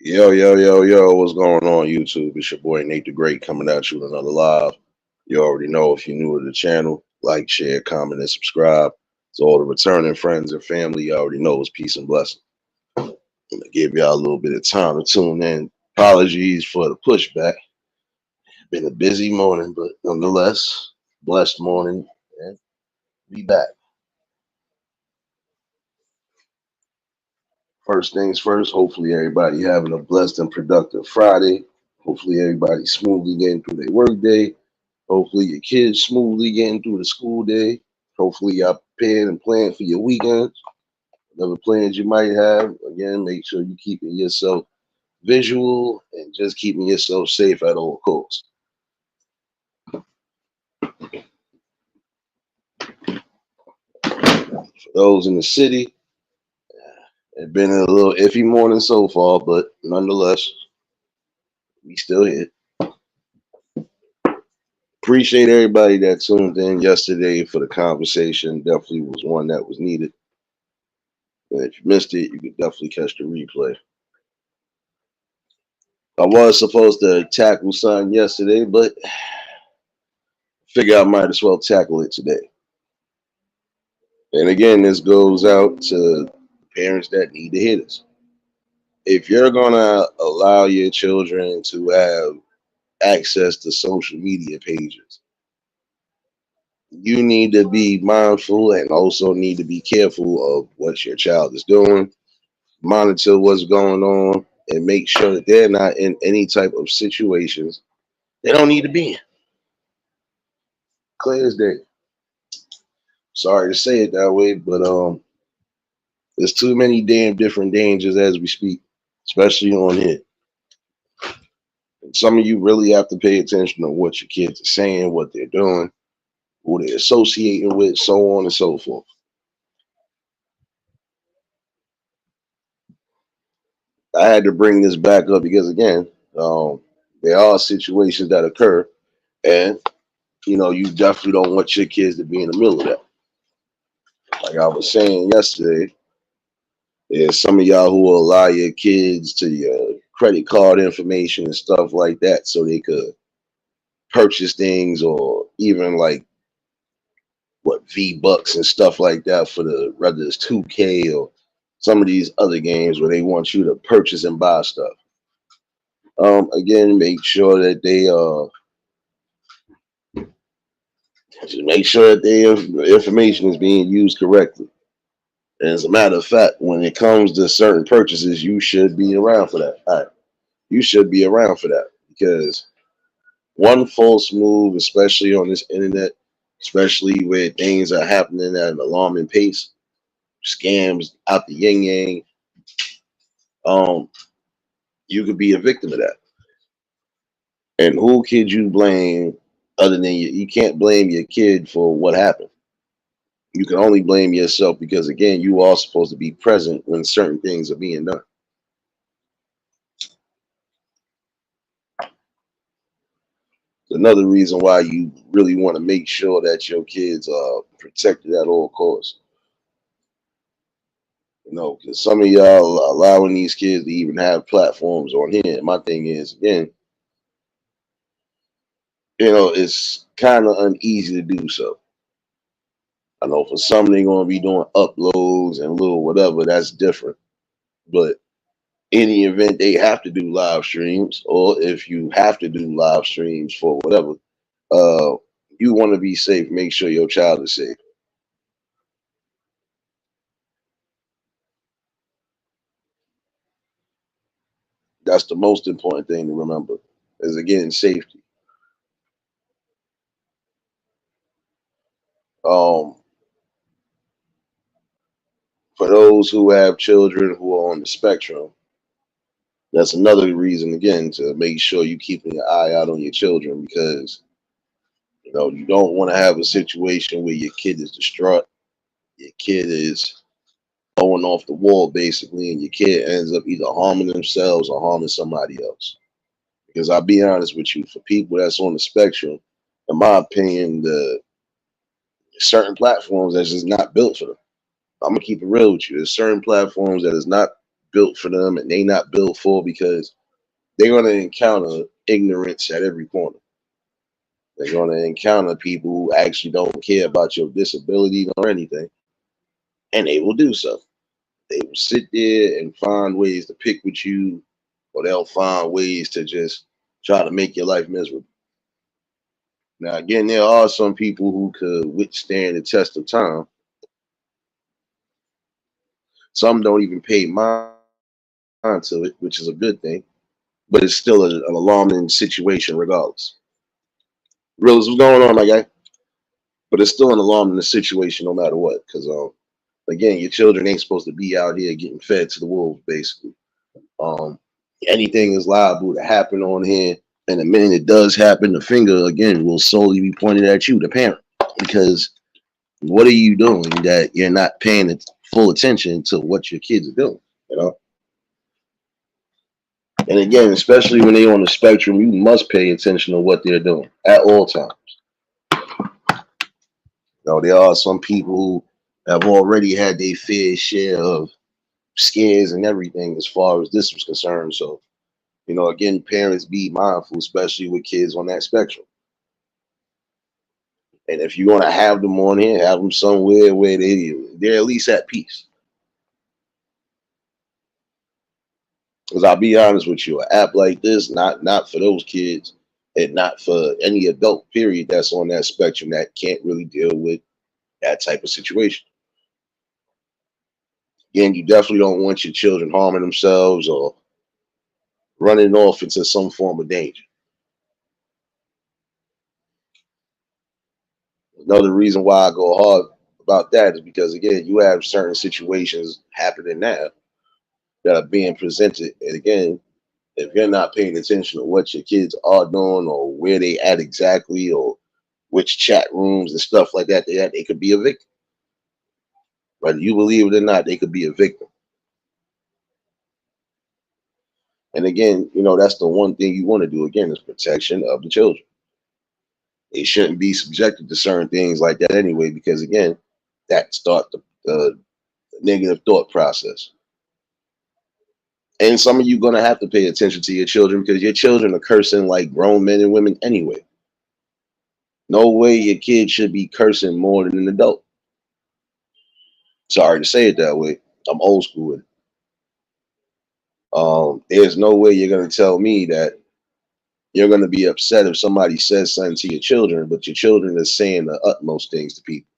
Yo, yo, yo, yo, what's going on, YouTube? It's your boy Nate the Great coming at you with another live. You already know if you're new to the channel, like, share, comment, and subscribe. To all the returning friends and family, you already know it's peace and blessing. I'm gonna give y'all a little bit of time to tune in. Apologies for the pushback. Been a busy morning, but nonetheless, blessed morning, and be back. First things first, hopefully everybody having a blessed and productive Friday. Hopefully everybody smoothly getting through their work day. Hopefully your kids smoothly getting through the school day. Hopefully y'all prepared and planned for your weekends. Whatever plans you might have, again, make sure you're keeping yourself visual and just keeping yourself safe at all costs. For those in the city, it's been a little iffy morning so far, but nonetheless, we still here. Appreciate everybody that tuned in yesterday for the conversation. Definitely was one that was needed. And if you missed it, you could definitely catch the replay. I was supposed to tackle something yesterday, but figure I might as well tackle it today. And again, this goes out to parents that need to hear this. If you're gonna allow your children to have access to social media pages, you need to be mindful and also need to be careful of what your child is doing, monitor what's going on, and make sure that they're not in any type of situations they don't need to be in. Clear as day. Sorry to say it that way, but there's too many damn different dangers as we speak, especially on here. And some of you really have to pay attention to what your kids are saying, what they're doing, who they're associating with, so on and so forth. I had to bring this back up because again, there are situations that occur, and you definitely don't want your kids to be in the middle of that. Like I was saying yesterday, there's some of y'all who will allow your kids to your credit card information and stuff like that so they could purchase things or even like what V-Bucks and stuff like that for the whether it's 2K or some of these other games where they want you to purchase and buy stuff. Again, make sure that they just make sure that their information is being used correctly. And as a matter of fact, when it comes to certain purchases, you should be around for that. All right. You should be around for that because one false move, especially on this internet, especially where things are happening at an alarming pace, scams out the yin yang, um, you could be a victim of that. And who could you blame other than you? You can't blame your kid for what happened. You can only blame yourself because again, you are supposed to be present when certain things are being done. Another reason why you really want to make sure that your kids are protected at all costs. Because some of y'all are allowing these kids to even have platforms on here. My thing is, again, it's kind of uneasy to do so. I know for some they're going to be doing uploads and little whatever, that's different. But any event they have to do live streams, or if you have to do live streams for whatever, you want to be safe. Make sure your child is safe. That's the most important thing to remember. Is again safety. Um, for those who have children who are on the spectrum, that's another reason again to make sure you keeping your eye out on your children because you don't want to have a situation where your kid is distraught, your kid is going off the wall basically, and your kid ends up either harming themselves or harming somebody else. Because I'll be honest with you, for people that's on the spectrum, in my opinion, the certain platforms that's just not built for them. I'm gonna keep it real with you. There's certain platforms that is not built for them and they not built for, because they're going to encounter ignorance at every corner. They're going to encounter people who actually don't care about your disability or anything, and they will do so. They will sit there and find ways to pick with you, or they'll find ways to just try to make your life miserable. Now, again, there are some people who could withstand the test of time. Some don't even pay mind to it, which is a good thing, but it's still an alarming situation regardless. Realize what's going on, my guy? But it's still an alarming situation no matter what, because again, your children ain't supposed to be out here getting fed to the wolves, basically. Um, Anything is liable to happen on here, and the minute it does happen, the finger again will solely be pointed at you, the parent, because what are you doing that you're not paying full attention to what your kids are doing, you know? And again, especially when they're on the spectrum, you must pay attention to what they're doing at all times. You know, there are some people who have already had their fair share of scares and everything as far as this was concerned. So, you know, again, parents be mindful, especially with kids on that spectrum. And if you're gonna have them on here, have them somewhere where they're at least at peace. Because I'll be honest with you, an app like this, not for those kids, and not for any adult period that's on that spectrum that can't really deal with that type of situation. Again, you definitely don't want your children harming themselves or running off into some form of danger. Another reason why I go hard about that is because again, you have certain situations happening now that are being presented. And again, if you're not paying attention to what your kids are doing or where they at exactly or which chat rooms and stuff like that they could be a victim. Whether you believe it or not, they could be a victim. And again, you know, that's the one thing you want to do again is protection of the children. They shouldn't be subjected to certain things like that anyway, because again, that starts the negative thought process. And some of you gonna have to pay attention to your children because your children are cursing like grown men and women anyway. No way your kid should be cursing more than an adult. Sorry to say it that way. I'm old school with it. There's no way you're gonna tell me that you're gonna be upset if somebody says something to your children, but your children are saying the utmost things to people.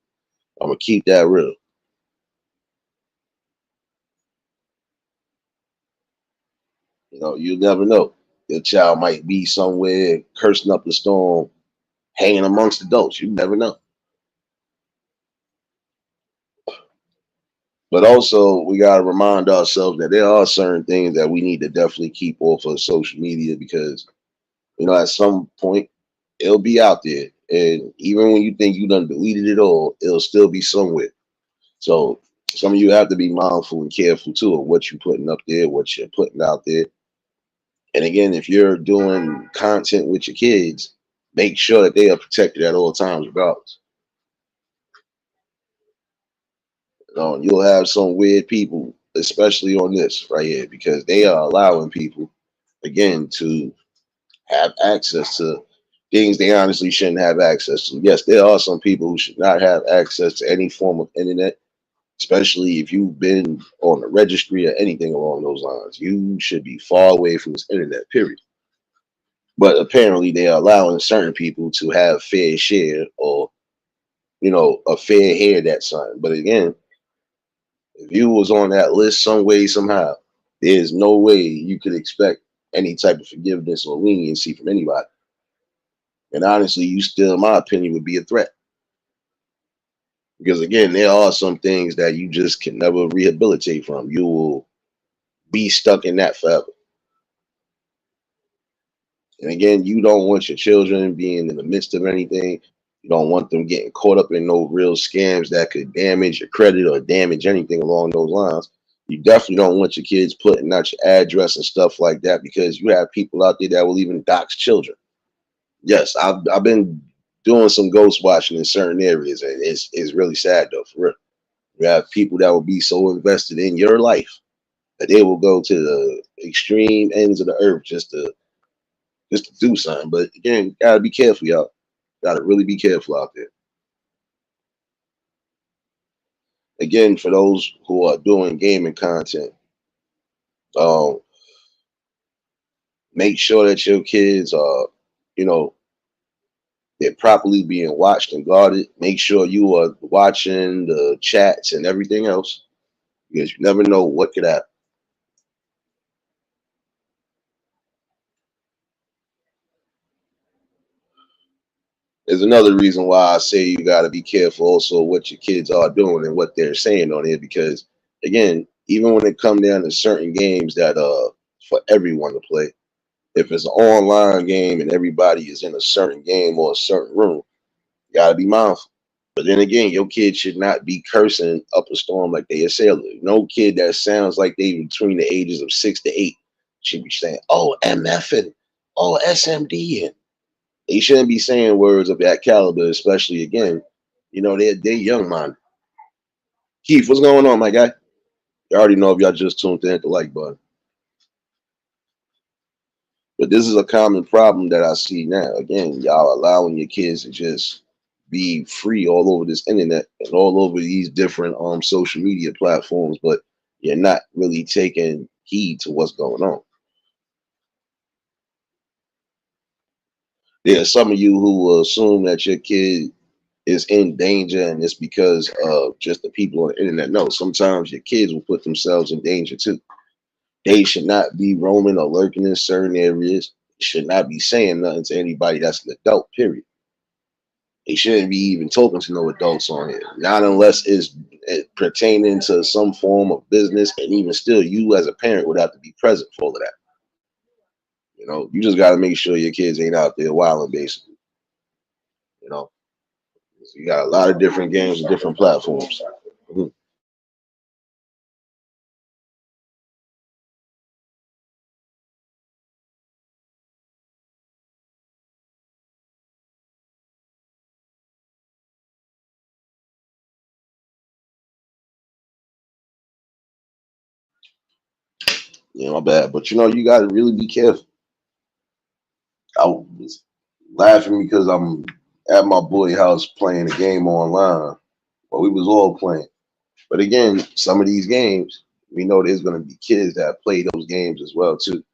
I'm gonna keep that real. You know, you never know. Your child might be somewhere cursing up the storm, hanging amongst adults. You never know. But also, we got to remind ourselves that there are certain things that we need to definitely keep off of social media because, you know, at some point, it'll be out there. And even when you think you done deleted it all, it'll still be somewhere. So some of you have to be mindful and careful too of what you're putting up there, what you're putting out there. And again, if you're doing content with your kids, make sure that they are protected at all times, regardless. You know, you'll have some weird people, especially on this right here, because they are allowing people, again, to have access to things they honestly shouldn't have access to. Yes, there are some people who should not have access to any form of internet, especially if you've been on the registry or anything along those lines. You should be far away from this internet, period. But apparently, they are allowing certain people to have fair share or, you know, a fair hair that sign. But again, if you was on that list some way, somehow, there's no way you could expect any type of forgiveness or leniency from anybody. And honestly, you still, in my opinion, would be a threat. Because again, there are some things that you just can never rehabilitate from. You will be stuck in that forever. And again, you don't want your children being in the midst of anything. You don't want them getting caught up in no real scams that could damage your credit or damage anything along those lines. You definitely don't want your kids putting out your address and stuff like that because you have people out there that will even dox children. Yes, I've been doing some ghost watching in certain areas, and it's really sad though, for real. You have people that will be so invested in your life They will go to the extreme ends of the earth just to do something. But again, gotta be careful, y'all. Gotta really be careful out there. Again, for those who are doing gaming content, um, make sure that your kids are, you know, they're properly being watched and guarded. Make sure you are watching the chats and everything else because you never know what could happen. There's another reason why I say you got to be careful also what your kids are doing and what they're saying on it because again, even when it comes down to certain games that for everyone to play, if it's an online game and everybody is in a certain game or a certain room, you got to be mindful. But then again, your kid should not be cursing up a storm like they a sailor. No kid that sounds like they between the ages of 6 to 8 should be saying, "Oh, MF and oh SMD," and they shouldn't be saying words of that caliber, especially again, they're young minded. Keith, what's going on, my guy? You already know if y'all just tuned in at the like button. But this is a common problem that I see now. Again, y'all allowing your kids to just be free all over this internet and all over these different social media platforms, but you're not really taking heed to what's going on. There are some of you who will assume that your kid is in danger and it's because of just the people on the internet. No, sometimes your kids will put themselves in danger too. They should not be roaming or lurking in certain areas. Should not be saying nothing to anybody that's an adult, period. They shouldn't be even talking to no adults on here, not unless it's pertaining to some form of business. And even still, you as a parent would have to be present for all of that. You just got to make sure your kids ain't out there wilding, basically. You know, so you got a lot of different games and different platforms. Mhm. Yeah, my bad. But you got to really be careful. I was laughing because I'm at my boy house playing a game online. Well, we was all playing. But again, some of these games, we know there's going to be kids that play those games as well too.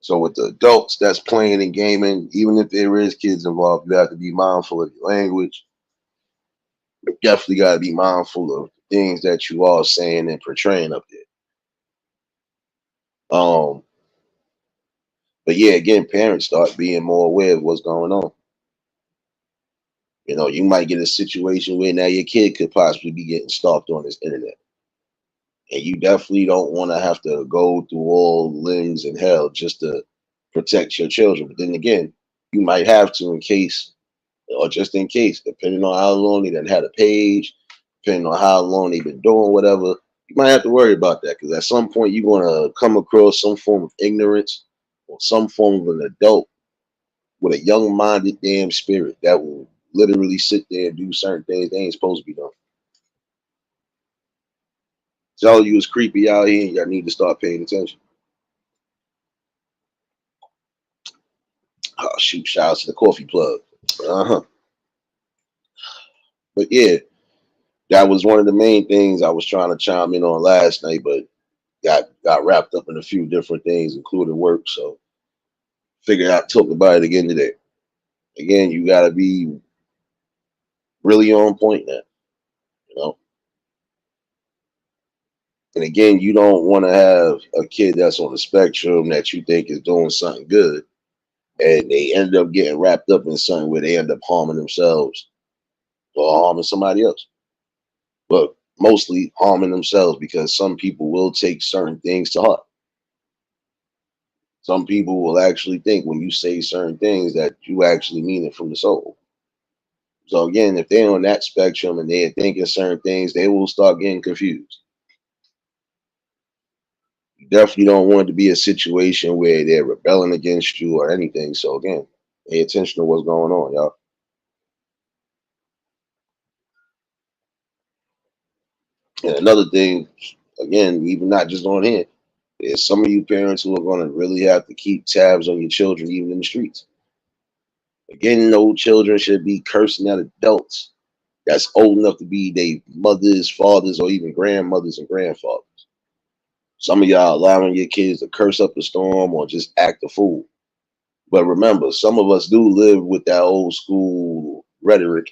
So with the adults that's playing and gaming, even if there is kids involved, you have to be mindful of your language. You definitely got to be mindful of things that you are saying and portraying up there. Um, but yeah, again, parents start being more aware of what's going on. You might get a situation where now your kid could possibly be getting stalked on this internet. And you definitely don't want to have to go through all limbs and hell just to protect your children. But then again, you might have to in case, or just in case, depending on how long they done had a page, depending on how long they've been doing whatever, you might have to worry about that because at some point you're going to come across some form of ignorance or some form of an adult with a young-minded damn spirit that will literally sit there and do certain things they ain't supposed to be doing. Tell you it's creepy out here and y'all need to start paying attention. Oh shoot, shout out to the coffee plug. Uh-huh. But yeah, that was one of the main things I was trying to chime in on last night, but got wrapped up in a few different things, including work. So figured out talk about it again today. Again, you gotta be really on point now, you know. And again, you don't want to have a kid that's on the spectrum that you think is doing something good, and they end up getting wrapped up in something where they end up harming themselves or harming somebody else. But mostly harming themselves because some people will take certain things to heart. Some people will actually think when you say certain things that you actually mean it from the soul. So again, if they're on that spectrum and they're thinking certain things, they will start getting confused. You definitely don't want it to be a situation where they're rebelling against you or anything. So again, pay attention to what's going on, y'all. And another thing, again, even not just on here, there's some of you parents who are going to really have to keep tabs on your children, even in the streets. Again, no children should be cursing at adults that's old enough to be their mothers, fathers, or even grandmothers and grandfathers. Some of y'all allowing your kids to curse up a storm or just act a fool. But remember, some of us do live with that old school rhetoric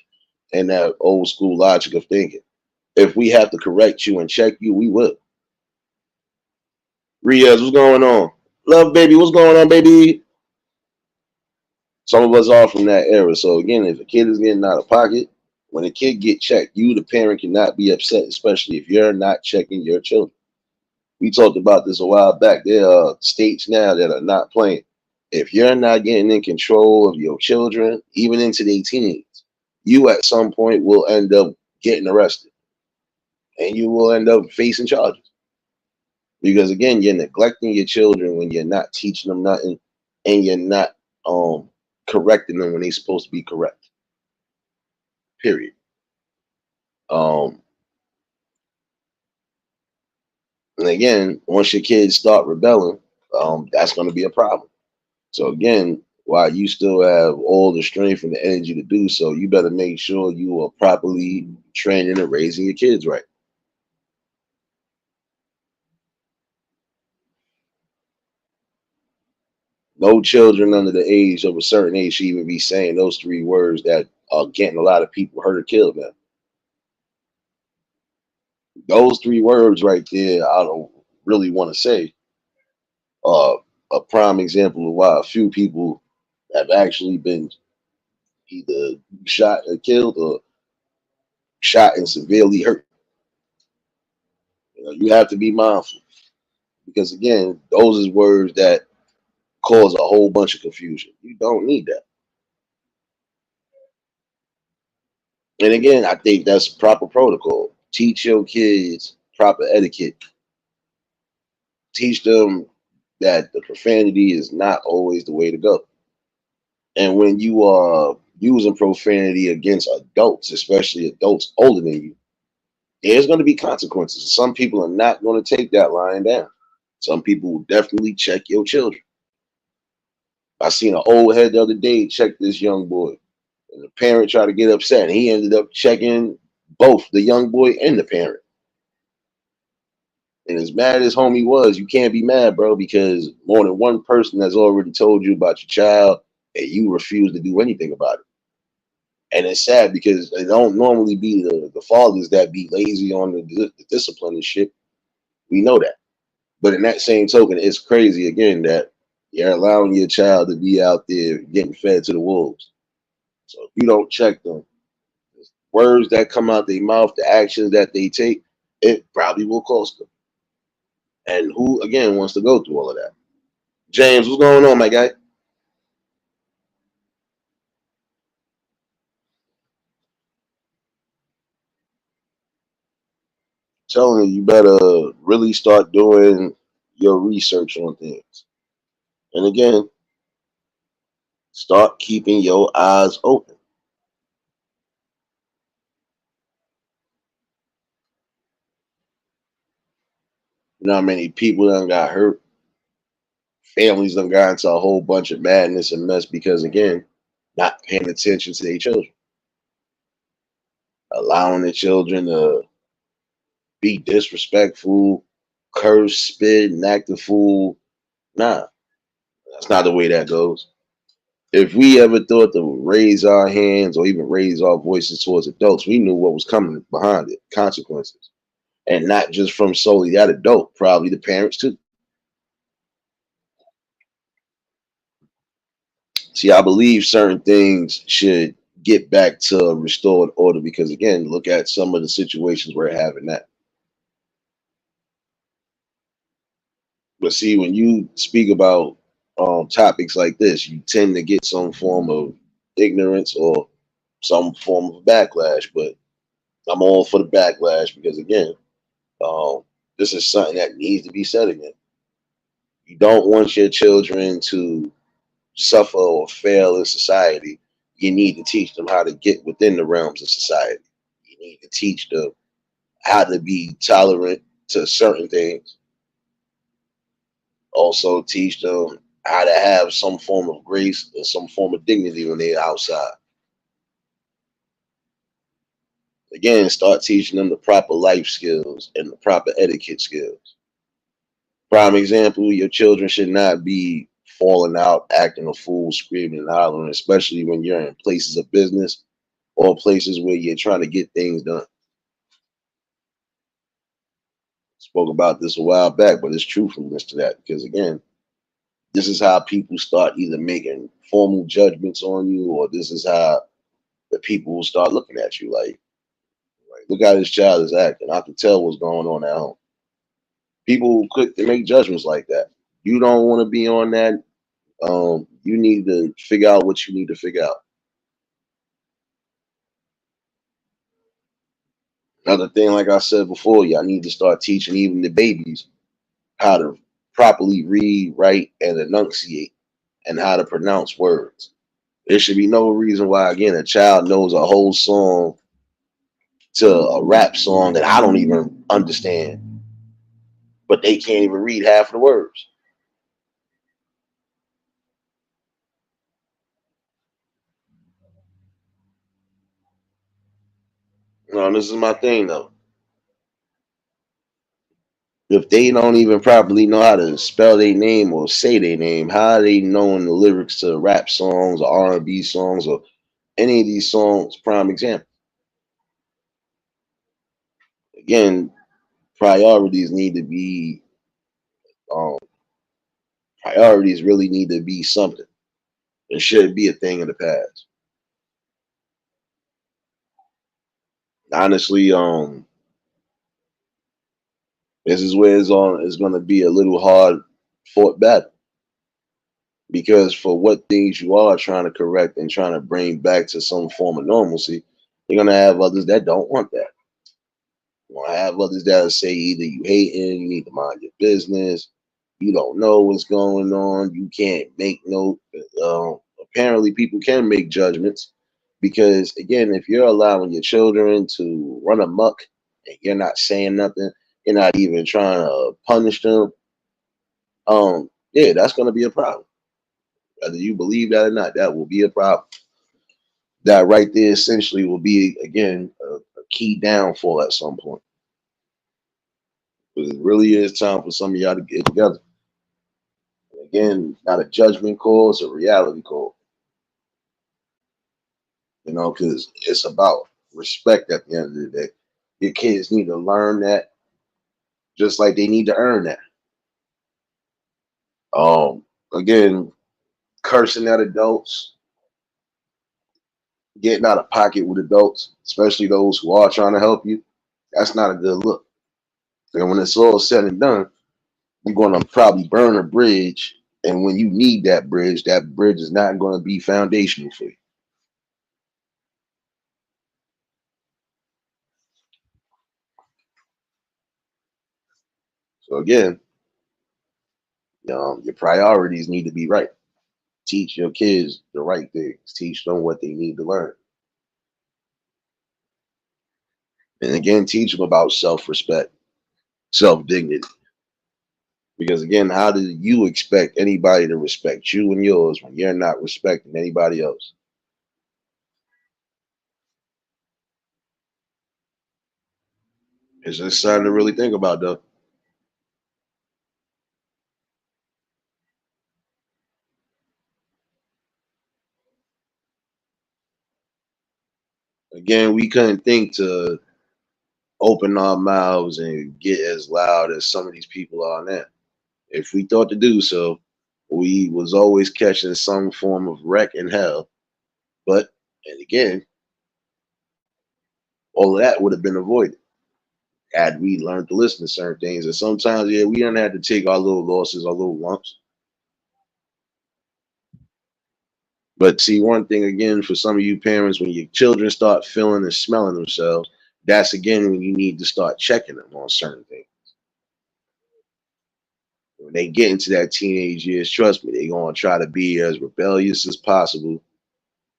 and that old school logic of thinking. If we have to correct you and check you, we will. Riaz, what's going on? Love, baby, what's going on, baby? Some of us are from that era. So again, if a kid is getting out of pocket, when a kid get checked, you, the parent, cannot be upset, especially if you're not checking your children. We talked about this a while back. There are states now that are not playing. If you're not getting in control of your children, even into their teens, you at some point will end up getting arrested and you will end up facing charges. Because again, you're neglecting your children when you're not teaching them nothing and you're not correcting them when they're supposed to be correct. Period. Um, and again, once your kids start rebelling, that's going to be a problem. So again, while you still have all the strength and the energy to do so, you better make sure you are properly training and raising your kids right. No children under the age of a certain age should even be saying those three words that are getting a lot of people hurt or killed now. Those three words right there, I don't really want to say uh, a prime example of why a few people have actually been either shot or killed or shot and severely hurt. You have to be mindful because again, those is words that cause a whole bunch of confusion. You don't need that. And again, I think that's proper protocol. Teach your kids proper etiquette. Teach them that the profanity is not always the way to go. And when you are using profanity against adults, especially adults older than you, there's going to be consequences. Some people are not going to take that lying down. Some people will definitely check your children. I seen an old head the other day check this young boy. And the parent tried to get upset, and he ended up checking both the young boy and the parent. And as mad as homie was, you can't be mad, bro, because more than one person has already told you about your child, and you refuse to do anything about it. And it's sad because it don't normally be the fathers that be lazy on the discipline and shit. We know that. But in that same token, it's crazy again that you're allowing your child to be out there getting fed to the wolves. So if you don't check them, words that come out their mouth, the actions that they take, it probably will cost them. And who again wants to go through all of that? James, what's going on, my guy? Telling you, you better really start doing your research on things. And again, start keeping your eyes open. You know how many people done got hurt? Families done got into a whole bunch of madness and mess because again, not paying attention to their children. Allowing the children to be disrespectful, curse, spit, and act a fool. Nah, that's not the way that goes. If we ever thought to raise our hands or even raise our voices towards adults, we knew what was coming behind it, consequences. And not just from solely that adult, probably the parents too. See, I believe certain things should get back to restored order because again, look at some of the situations we're having that. But see, when you speak about topics like this, you tend to get some form of ignorance or some form of backlash. But I'm all for the backlash because again, this is something that needs to be said again. You don't want your children to suffer or fail in society. You need to teach them how to get within the realms of society. You need to teach them how to be tolerant to certain things. Also teach them how to have some form of grace and some form of dignity when they're outside. Again, start teaching them the proper life skills and the proper etiquette skills. Prime example, your children should not be falling out, acting a fool, screaming and hollering, especially when you're in places of business or places where you're trying to get things done. Spoke about this a while back, but it's truthfulness to that because again, this is how people start either making formal judgments on you, or this is how the people will start looking at you like look how this child is acting. I can tell what's going on at home. People quick to make judgments like that. You don't want to be on that. You need to figure out what you need to figure out. Another thing, like I said before, y'all need to start teaching even the babies how to properly read, write, and enunciate, and how to pronounce words. There should be no reason why, again, a child knows a whole song to a rap song that I don't even understand, but they can't even read half of the words. No, this is my thing though. If they don't even properly know how to spell their name or say their name, how are they knowing the lyrics to rap songs or R&B songs or any of these songs? Prime example. Again, priorities need to be um, priorities really need to be something. It should be a thing in the past. Honestly, this is where it's going to be a little hard fought battle because for what things you are trying to correct and trying to bring back to some form of normalcy, you're going to have others that don't want that. You're going to have others that will say either you hating, you need to mind your business, you don't know what's going on, you can't make no. Apparently, people can make judgments because again, if you're allowing your children to run amok and you're not saying nothing, you're not even trying to punish them. Yeah, that's going to be a problem. Whether you believe that or not, that will be a problem. That right there essentially will be again a key downfall at some point. Because it really is time for some of y'all to get together. And again, not a judgment call, it's a reality call. You know, because it's about respect at the end of the day. Your kids need to learn that just like they need to earn that. Again, cursing at adults, getting out of pocket with adults, especially those who are trying to help you, that's not a good look. And when it's all said and done, you're going to probably burn a bridge. And when you need that bridge is not going to be foundational for you. So again, your priorities need to be right. Teach your kids the right things. Teach them what they need to learn. And again, teach them about self-respect, self-dignity. Because again, how do you expect anybody to respect you and yours when you're not respecting anybody else? It's just something to really think about, though. Again, we couldn't think to open our mouths and get as loud as some of these people are now. If we thought to do so, we was always catching some form of wreck in hell. But and again, all of that would have been avoided had we learned to listen to certain things. And sometimes, yeah, we don't have to take our little losses, our little lumps. But see, one thing again for some of you parents, when your children start feeling and smelling themselves, that's again when you need to start checking them on certain things. When they get into that teenage years, trust me, they're gonna try to be as rebellious as possible.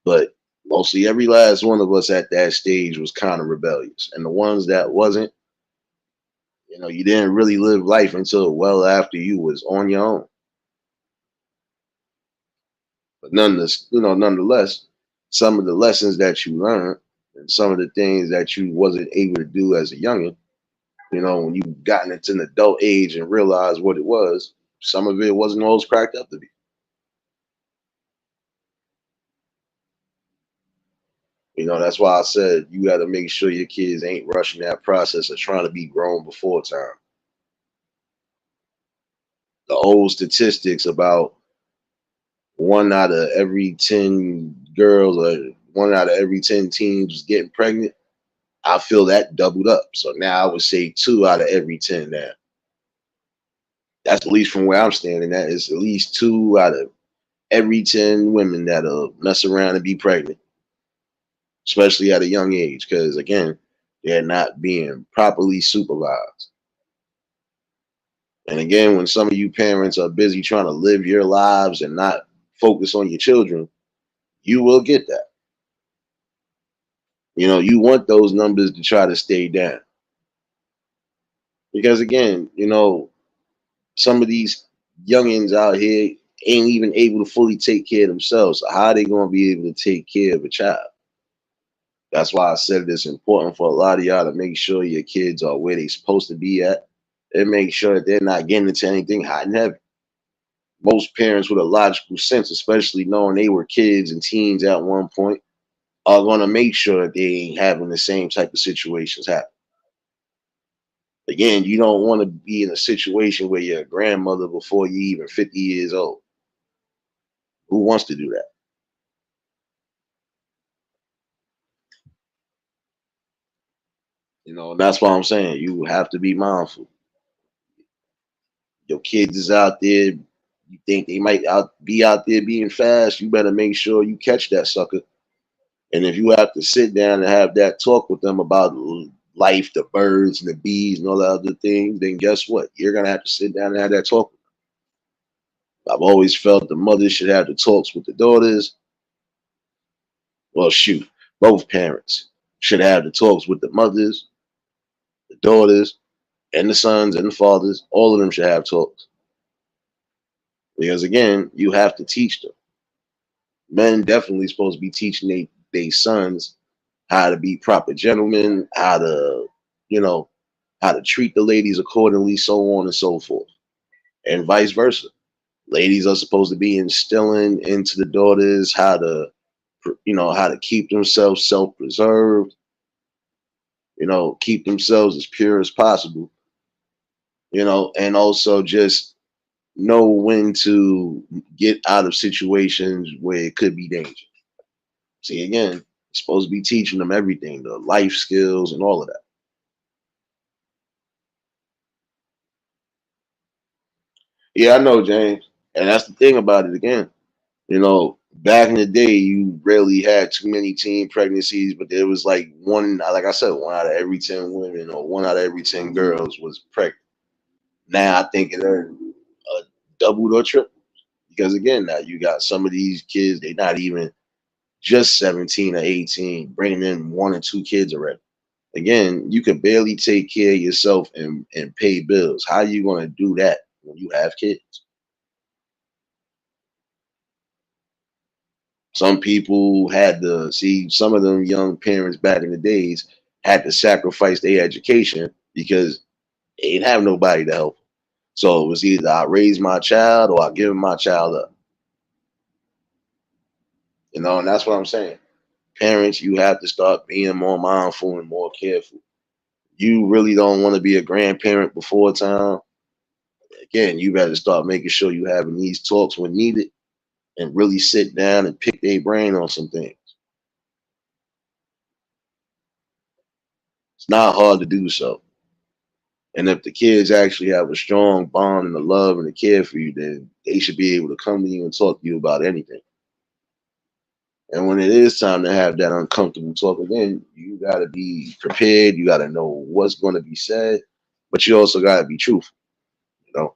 But mostly every last one of us at that stage was kind of rebellious. And the ones that wasn't, You didn't really live life until well after you was on your own. But nonetheless, some of the lessons that you learned and some of the things that you wasn't able to do as a youngin, when you gotten into an adult age and realized what it was, some of it wasn't always cracked up to be. That's why I said you got to make sure your kids ain't rushing that process of trying to be grown before time. The old statistics about 1 out of every 10 girls or 1 out of every 10 teens was getting pregnant, I feel that doubled up. So now I would say 2 out of every 10 now. That's at least from where I'm standing. That is at least 2 out of every 10 women that'll mess around and be pregnant, especially at a young age, because again, they're not being properly supervised. And again, when some of you parents are busy trying to live your lives and not focus on your children, you will get that. You want those numbers to try to stay down. Because again, some of these youngins out here ain't even able to fully take care of themselves. So how are they going to be able to take care of a child? That's why I said it's important for a lot of y'all to make sure your kids are where they're supposed to be at and make sure that they're not getting into anything hot and heavy. Most parents with a logical sense, especially knowing they were kids and teens at one point, are going to make sure that they ain't having the same type of situations happen. Again, you don't want to be in a situation where you're a grandmother before you even 50 years old. Who wants to do that? And that's why I'm saying you have to be mindful. Your kids is out there. You think they might be out there being fast. You better make sure you catch that sucker. And if you have to sit down and have that talk with them about life, the birds and the bees and all the other things, then guess what? You're gonna have to sit down and have that talk. I've always felt the mothers should have the talks with the daughters. Well, shoot, both parents should have the talks with the mothers, the daughters, and the sons and the fathers. All of them should have talks. Because again, you have to teach them. Men definitely supposed to be teaching they sons how to be proper gentlemen, you know, how to treat the ladies accordingly, so on and so forth, and vice versa. Ladies are supposed to be instilling into the daughters how to keep themselves self-preserved, keep themselves as pure as possible, and also just know when to get out of situations where it could be dangerous. See, again, you're supposed to be teaching them everything, the life skills and all of that. Yeah, I know, James. And that's the thing about it again. Back in the day, you rarely had too many teen pregnancies, but there was like one, like I said, 1 out of every 10 women or 1 out of every 10 girls was pregnant. Now I think it doubled or tripled because again, now you got some of these kids, they're not even just 17 or 18, bringing in 1 or 2 kids already. Again, you can barely take care of yourself and pay bills. How are you going to do that when you have kids? Some people had to see some of them young parents back in the days had to sacrifice their education because they didn't have nobody to help. So it was either I raise my child or I give my child up. And that's what I'm saying. Parents, you have to start being more mindful and more careful. You really don't want to be a grandparent before time. Again, you better start making sure you having these talks when needed and really sit down and pick their brain on some things. It's not hard to do so. And if the kids actually have a strong bond and the love and the care for you, then they should be able to come to you and talk to you about anything. And when it is time to have that uncomfortable talk again, you got to be prepared. You got to know what's going to be said, but you also got to be truthful. You know,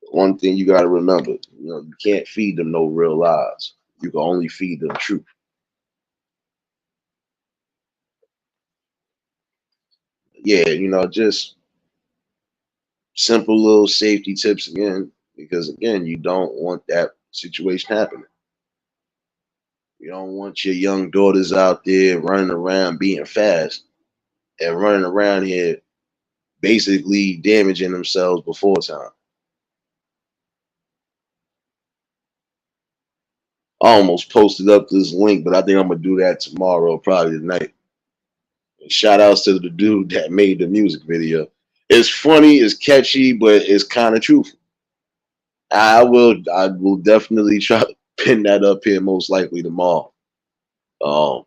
one thing you got to remember, you can't feed them no real lies. You can only feed them truth. Yeah, just Simple little safety tips again, because again, you don't want that situation happening. You don't want your young daughters out there running around being fast and running around here basically damaging themselves before time. I almost posted up this link, but I think I'm gonna do that tomorrow, probably tonight. And shout outs to the dude that made the music video. It's funny, it's catchy, but it's kind of truthful. I will definitely try to pin that up here most likely tomorrow. Um,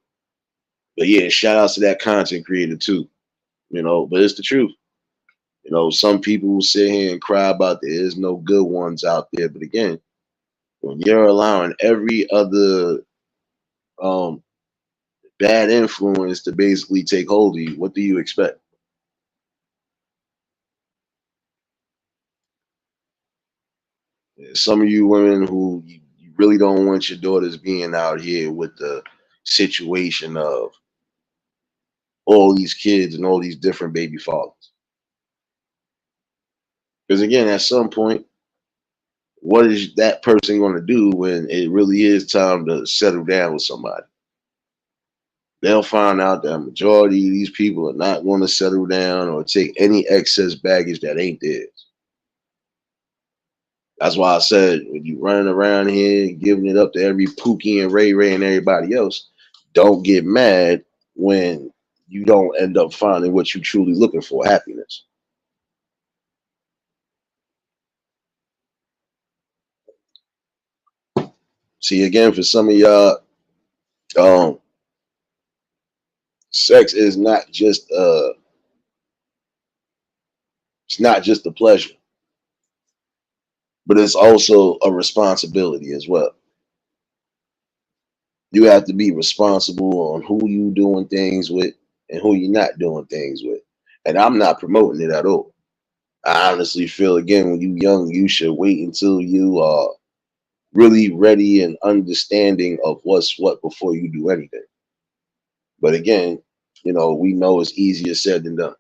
but yeah, shout outs to that content creator too. But it's the truth. Some people will sit here and cry about there's no good ones out there. But again, when you're allowing every other um bad influence to basically take hold of you, what do you expect? Some of you women who you really don't want your daughters being out here with the situation of all these kids and all these different baby fathers. Because again, at some point, what is that person going to do when it really is time to settle down with somebody? They'll find out that a majority of these people are not going to settle down or take any excess baggage that ain't theirs. That's why I said when you running around here giving it up to every Pookie and Ray Ray and everybody else, don't get mad when you don't end up finding what you truly looking for, happiness. See, again, for some of y'all, um, sex is not just it's not just a pleasure, but it's also a responsibility as well. You have to be responsible on who you doing things with and who you're not doing things with. And I'm not promoting it at all. I honestly feel again when you young, you should wait until you are really ready and understanding of what's what before you do anything. But again, we know it's easier said than done.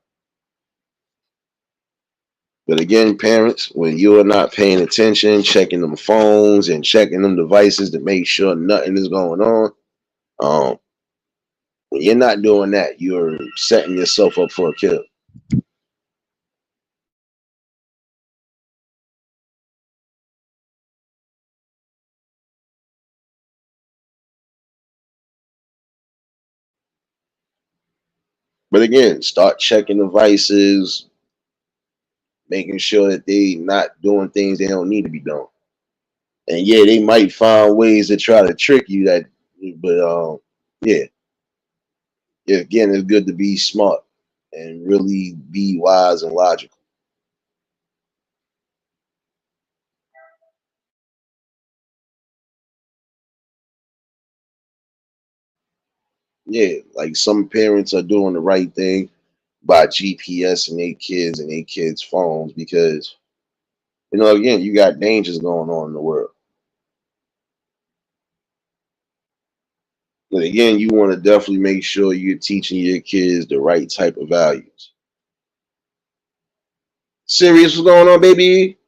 But again, parents, when you are not paying attention, checking them phones and checking them devices to make sure nothing is going on, um, when you're not doing that, you're setting yourself up for a kill. But again, start checking devices, making sure that they not doing things they don't need to be doing. And yeah, they might find ways to try to trick you but yeah, again, it's good to be smart and really be wise and logical. Yeah, like some parents are doing the right thing by GPS and their kids' phones because again, you got dangers going on in the world. But again, you want to definitely make sure you're teaching your kids the right type of values. Serious, what's going on, baby?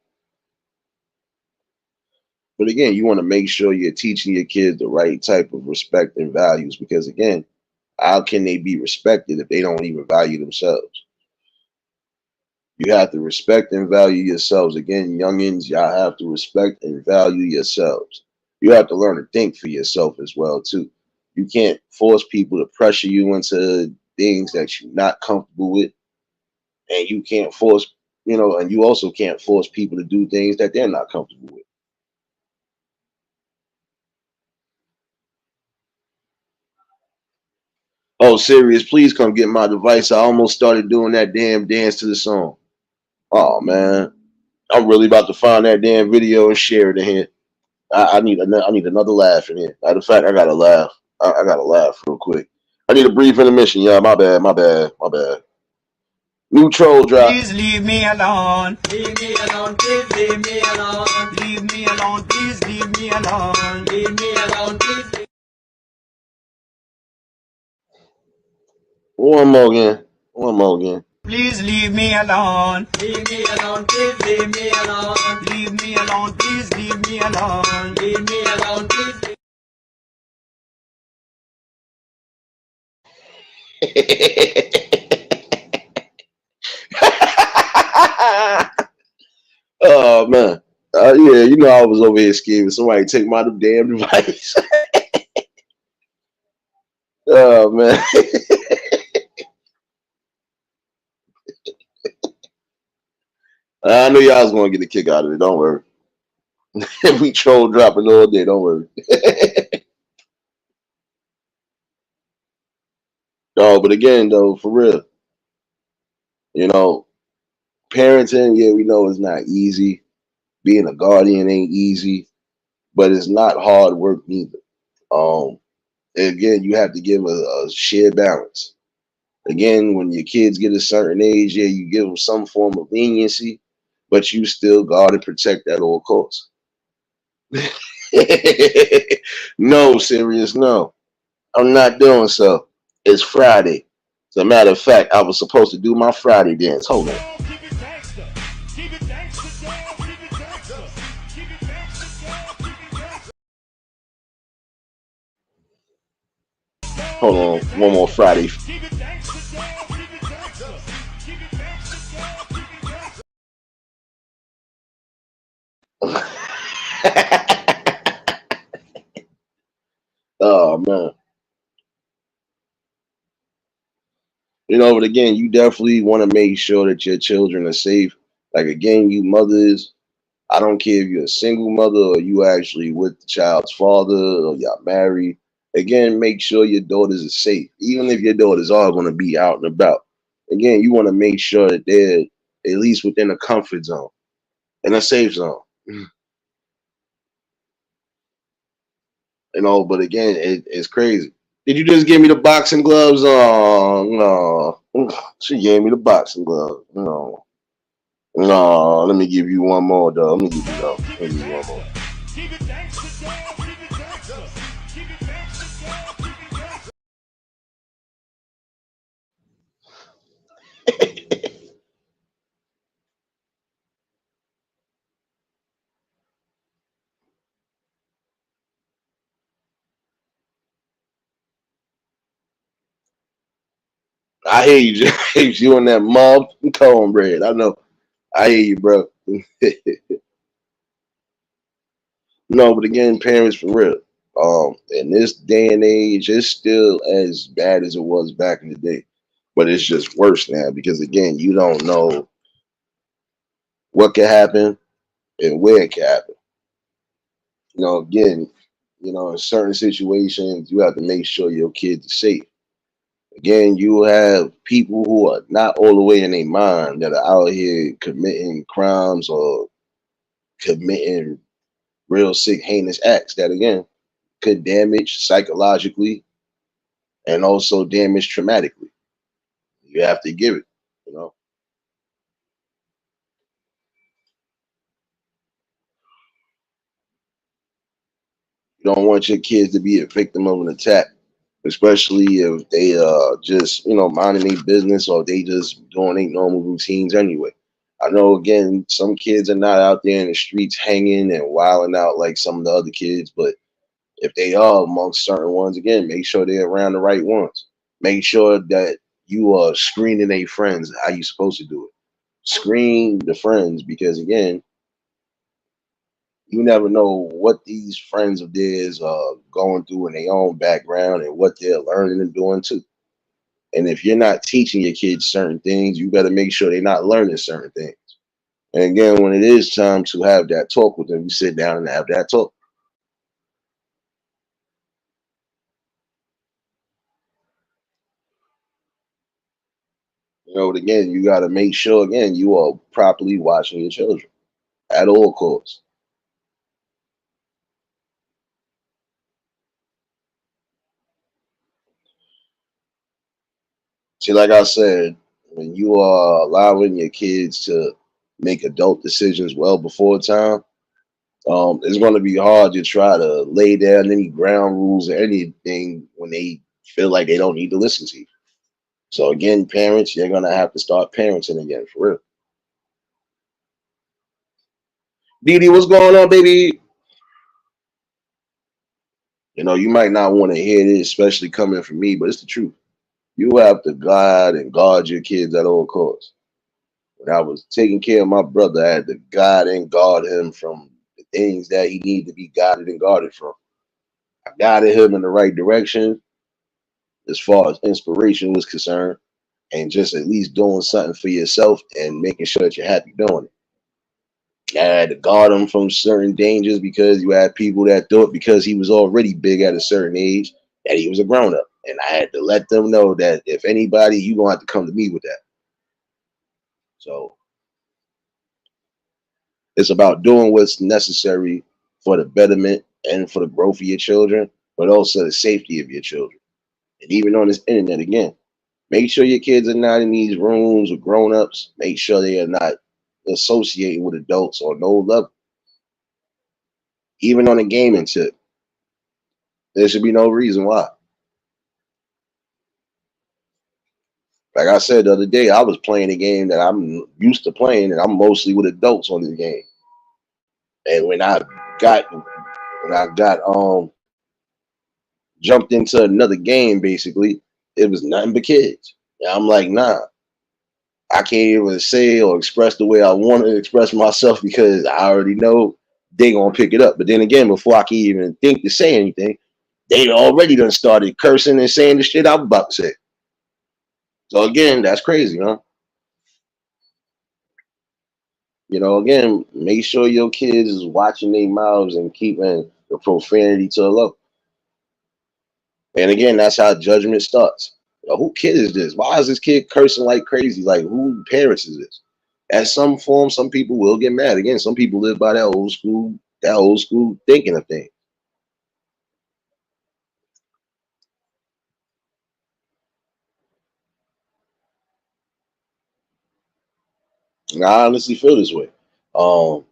But again, you want to make sure you're teaching your kids the right type of respect and values because again, how can they be respected if they don't even value themselves? You have to respect and value yourselves. Again, youngins, y'all have to respect and value yourselves. You have to learn to think for yourself as well too. You can't force people to pressure you into things that you're not comfortable with, and you can't force, and you also can't force people to do things that they're not comfortable with. Oh, serious, please come get my device. I almost started doing that damn dance to the song. Oh man, I'm really about to find that damn video and share it in here. I need another laugh in here. Matter of fact, I gotta laugh. I gotta laugh real quick. I need a brief intermission, y'all. My bad, my bad, my bad. New troll drop. Please leave me alone. Leave me alone. Please leave me alone. Leave me alone. Please leave me alone. Leave me alone. Please. One more again. One more again. Please leave me alone. Leave me alone. Please leave me alone. Leave me alone. Please leave me alone. Leave me alone. Please. Oh man. Yeah, you know I was over here scheming. Somebody take my damn device. Oh man. I knew y'all was gonna get a kick out of it. Don't worry. We troll dropping all day. Don't worry. No, but again though, for real, you know, parenting. Yeah, we know it's not easy. Being a guardian ain't easy, but it's not hard work neither. Um, again, you have to give a shared balance. Again, when your kids get a certain age, yeah, you give them some form of leniency, but you still guard and protect at all costs. No, serious, no. I'm not doing so. It's Friday. As a matter of fact, I was supposed to do my Friday dance. Hold on. Hold on. One more Friday. Oh man. You know, but again, you definitely want to make sure that your children are safe. Like again, you mothers, I don't care if you're a single mother or you actually with the child's father or y'all married. Again, make sure your daughters are safe. Even if your daughters are going to be out and about. Again, you want to make sure that they're at least within a comfort zone and a safe zone. You know, but again, it's crazy. Did you just give me the boxing gloves? Oh no. She gave me the boxing gloves. No. No, let me give you one more though. Let me give you though. Let me give you one more. I hear you, James. You and that mom cornbread. I know. I hear you, bro. No, but again, parents for real. In this day and age, it's still as bad as it was back in the day, but it's just worse now because again, you don't know what could happen and where it could happen. You know, again, you know, in certain situations, you have to make sure your kids are safe. Again, you have people who are not all the way in their mind that are out here committing crimes or committing real sick, heinous acts that again could damage psychologically and also damage traumatically. You have to give it, you know. You don't want your kids to be a victim of an attack, especially if they just, you know, minding their business or they just doing their normal routines anyway. I know again, some kids are not out there in the streets hanging and wilding out like some of the other kids, but if they are amongst certain ones, again, make sure they're around the right ones. Make sure that you are screening their friends how you supposed to do it. Screen the friends because again, you never know what these friends of theirs are going through in their own background and what they're learning and doing too. And if you're not teaching your kids certain things, you better make sure they're not learning certain things. And again, when it is time to have that talk with them, you sit down and have that talk. You know, but again, you got to make sure again you are properly watching your children at all costs. See, like I said, when you are allowing your kids to make adult decisions well before time, it's going to be hard to try to lay down any ground rules or anything when they feel like they don't need to listen to you. So again, parents, you're gonna have to start parenting again for real. Didi, what's going on, baby? You know, you might not want to hear this, especially coming from me, but it's the truth. You have to guide and guard your kids at all costs. When I was taking care of my brother, I had to guide and guard him from the things that he needed to be guided and guarded from. I guided him in the right direction as far as inspiration was concerned, and just at least doing something for yourself and making sure that you're happy doing it. I had to guard him from certain dangers because you had people that thought because he was already big at a certain age that he was a grown up. And I had to let them know that if anybody, you gonna have to come to me with that. So it's about doing what's necessary for the betterment and for the growth of your children, but also the safety of your children. And even on this internet again, make sure your kids are not in these rooms with grown-ups. Make sure they are not associating with adults on no level. Even on a gaming tip, there should be no reason why. Like I said the other day, I was playing a game that I'm used to playing, and I'm mostly with adults on this game. And got when I got jumped into another game, basically, it was nothing but kids. And I'm like, nah, I can't even say or express the way I want to express myself because I already know they gonna pick it up. But then again, before I can even think to say anything, they already done started cursing and saying the shit I'm about to say. So again, that's crazy, huh? You know, again, make sure your kids is watching their mouths and keeping the profanity to a low. And again, that's how judgment starts. You know, who kid is this? Why is this kid cursing like crazy? Like, who parents is this? At some form, some people will get mad. Again, some people live by that old school thinking of things. And I honestly feel this way. Um,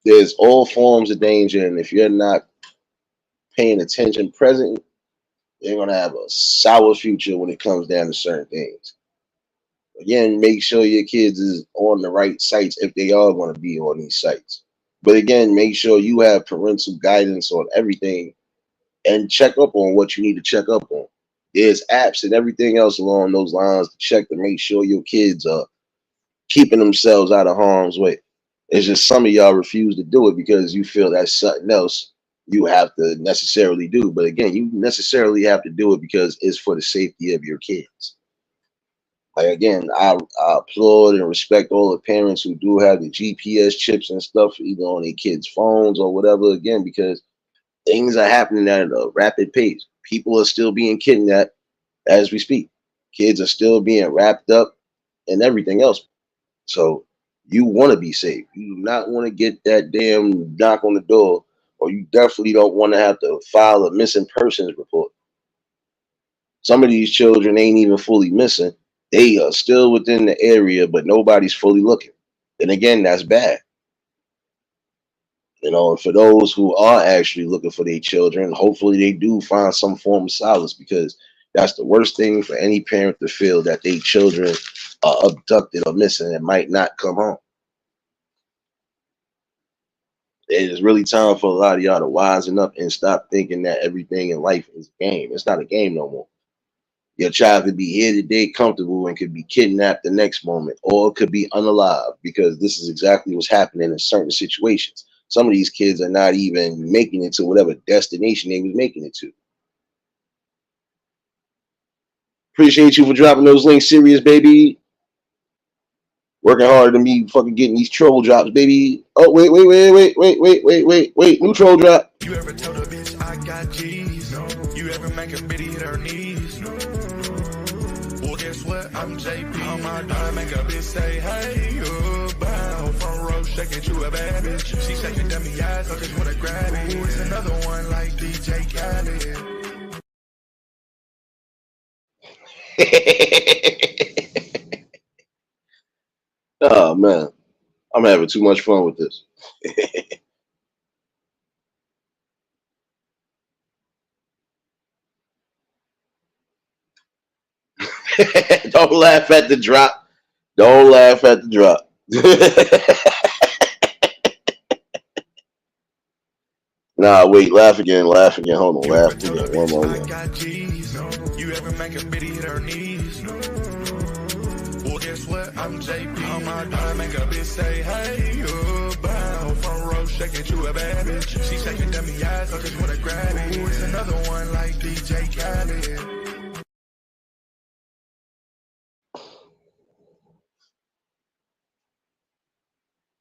there's all forms of danger, and if you're not paying attention present, you're gonna have a sour future when it comes down to certain things. Again, make sure your kids is on the right sites if they are going to be on these sites. But again, make sure you have parental guidance on everything and check up on what you need to check up on. There's apps and everything else along those lines to check to make sure your kids are keeping themselves out of harm's way. It's just some of y'all refuse to do it because you feel that's something else you have to necessarily do. But again, you necessarily have to do it because it's for the safety of your kids. Like again, I applaud and respect all the parents who do have the GPS chips and stuff, either on their kids' phones or whatever. Again, because things are happening at a rapid pace. People are still being kidnapped as we speak. Kids are still being wrapped up and everything else. So you want to be safe. You do not want to get that damn knock on the door, or you definitely don't want to have to file a missing persons report. Some of these children ain't even fully missing. They are still within the area, but nobody's fully looking. And again, that's bad. You know, and for those who are actually looking for their children, hopefully they do find some form of solace because that's the worst thing for any parent to feel that their children are abducted or missing and might not come home. It is really time for a lot of y'all to wisen up and stop thinking that everything in life is a game. It's not a game no more. Your child could be here today comfortable and could be kidnapped the next moment, or could be unalive because this is exactly what's happening in certain situations. Some of these kids are not even making it to whatever destination they was making it to. Appreciate you for dropping those links, serious baby. Working harder than me fucking getting these troll drops, baby. Oh, wait. New troll drop. You ever told a bitch I got G's? No. You ever make a bitty hit her knees? No. Well, guess what? I'm JP. On my dime, make a bitch say, hey, you bow. Front row, shaking you a bad bitch. She shaking dummy eyes, I just wanna grab it. Ooh, it's another one like DJ Khaled. Oh man, I'm having too much fun with this. Don't laugh at the drop. Don't laugh at the drop. Nah, wait, laugh again, laugh again. Hold on, You ever laugh told a again. One bitch more I again. got G's? You ever make a bitty hit her knees? Well, guess what? I'm JP. On my dime, make a bitch say, hey, you bow. Front row shaking to a bad bitch. She shaking dummy eyes, so just wanna grab it. Ooh, it's another one like DJ Khaled.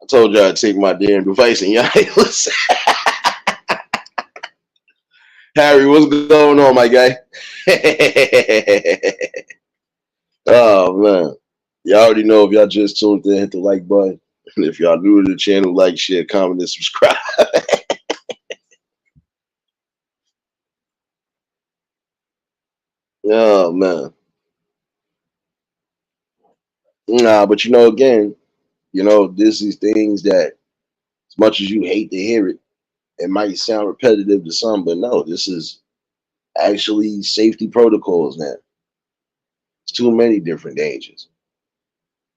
I told y'all to take my damn device and y'all ain't listen. Harry, what's going on, my guy? Oh man. Y'all already know if y'all just tuned in, hit the like button. And if y'all new to the channel, like, share, comment, and subscribe. Oh man. Nah, but again, this is things that as much as you hate to hear it, it might sound repetitive to some, but no, this is actually safety protocols now. It's too many different dangers.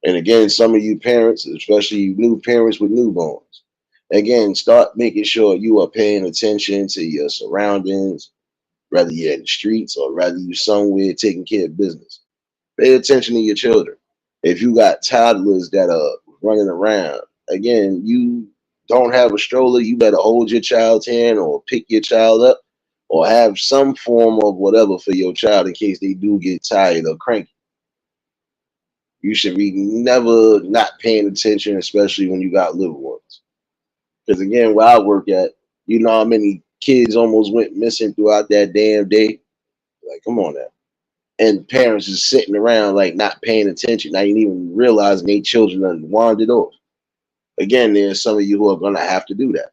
And again, some of you parents, especially you new parents with newborns, again, start making sure you are paying attention to your surroundings, whether you're in the streets or whether you're somewhere taking care of business. Pay attention to your children. If you got toddlers that are running around, again, you don't have a stroller, you better hold your child's hand or pick your child up or have some form of whatever for your child in case they do get tired or cranky. You should be never not paying attention, especially when you got little ones. Because again, where I work at, you know how many kids almost went missing throughout that damn day? Like, come on now. And parents just sitting around like not paying attention, not even realizing their children done wandered off. Again, there's some of you who are gonna have to do that.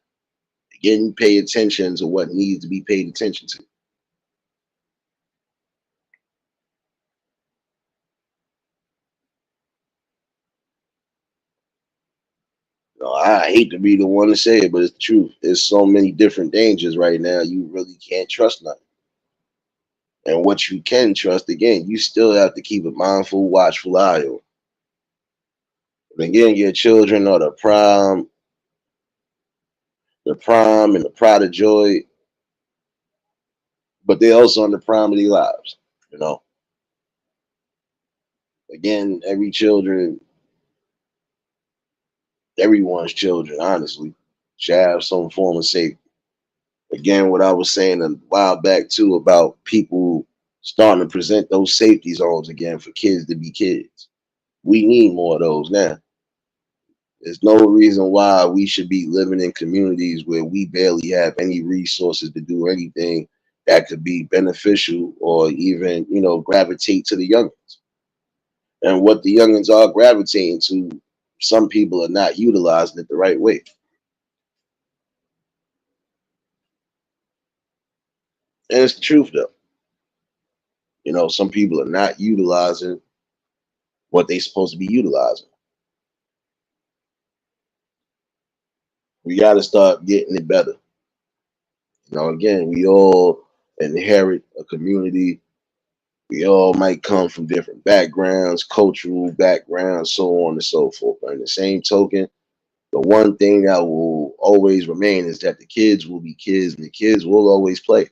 Again, pay attention to what needs to be paid attention to. I hate to be the one to say it, but it's the truth. There's so many different dangers right now. You really can't trust nothing. And what you can trust, again, you still have to keep a mindful, watchful eye on. And again, your children are the prime and the pride of joy, but they're also on the prime of their lives. You know, again, everyone's children, honestly, should have some form of safety. Again, what I was saying a while back too about people starting to present those safety zones again for kids to be kids. We need more of those now. There's no reason why we should be living in communities where we barely have any resources to do anything that could be beneficial or even, gravitate to the youngins. And what the youngins are gravitating to, some people are not utilizing it the right way. And it's the truth though. Some people are not utilizing what they're supposed to be utilizing. We got to start getting it better. Again, we all inherit a community. We all might come from different backgrounds, cultural backgrounds, so on and so forth. But in the same token, the one thing that will always remain is that the kids will be kids and the kids will always play.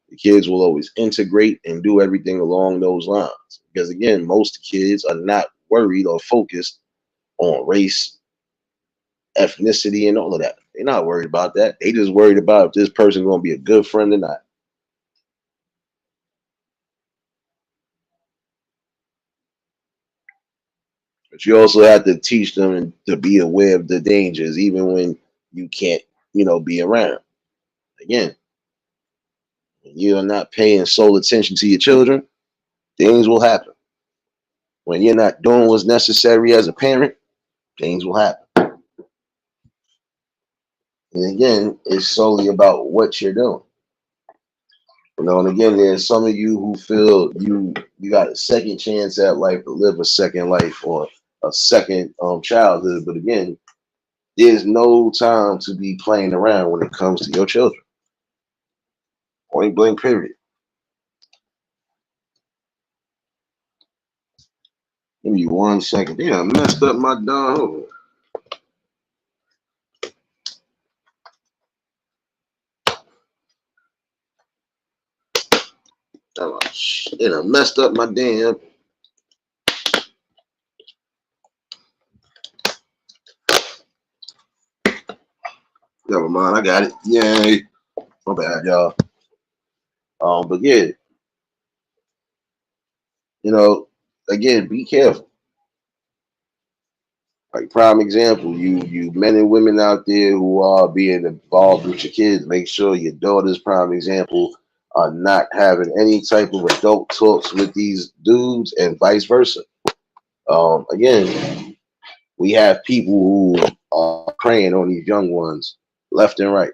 The kids will always integrate and do everything along those lines. Because again, most kids are not worried or focused on race, ethnicity, and all of that. They're not worried about that. They just worried about if this person's going to be a good friend or not. But you also have to teach them to be aware of the dangers, even when you can't, be around. Again, when you're not paying sole attention to your children, things will happen. When you're not doing what's necessary as a parent, things will happen. And again, it's solely about what you're doing. And again, there's some of you who feel you got a second chance at life to live a second life or a second childhood. But again, there's no time to be playing around when it comes to your children. Point blank, period. Give me 1 second. Damn, I messed up my dog. Hold on. Oh, shit, I messed up my damn. Never mind, I got it. Yay. My bad, y'all. But yeah, you know, again, be careful. Like prime example, you men and women out there who are being involved with your kids, make sure your daughters, prime example, are not having any type of adult talks with these dudes and vice versa. Again, we have people who are preying on these young ones left and right.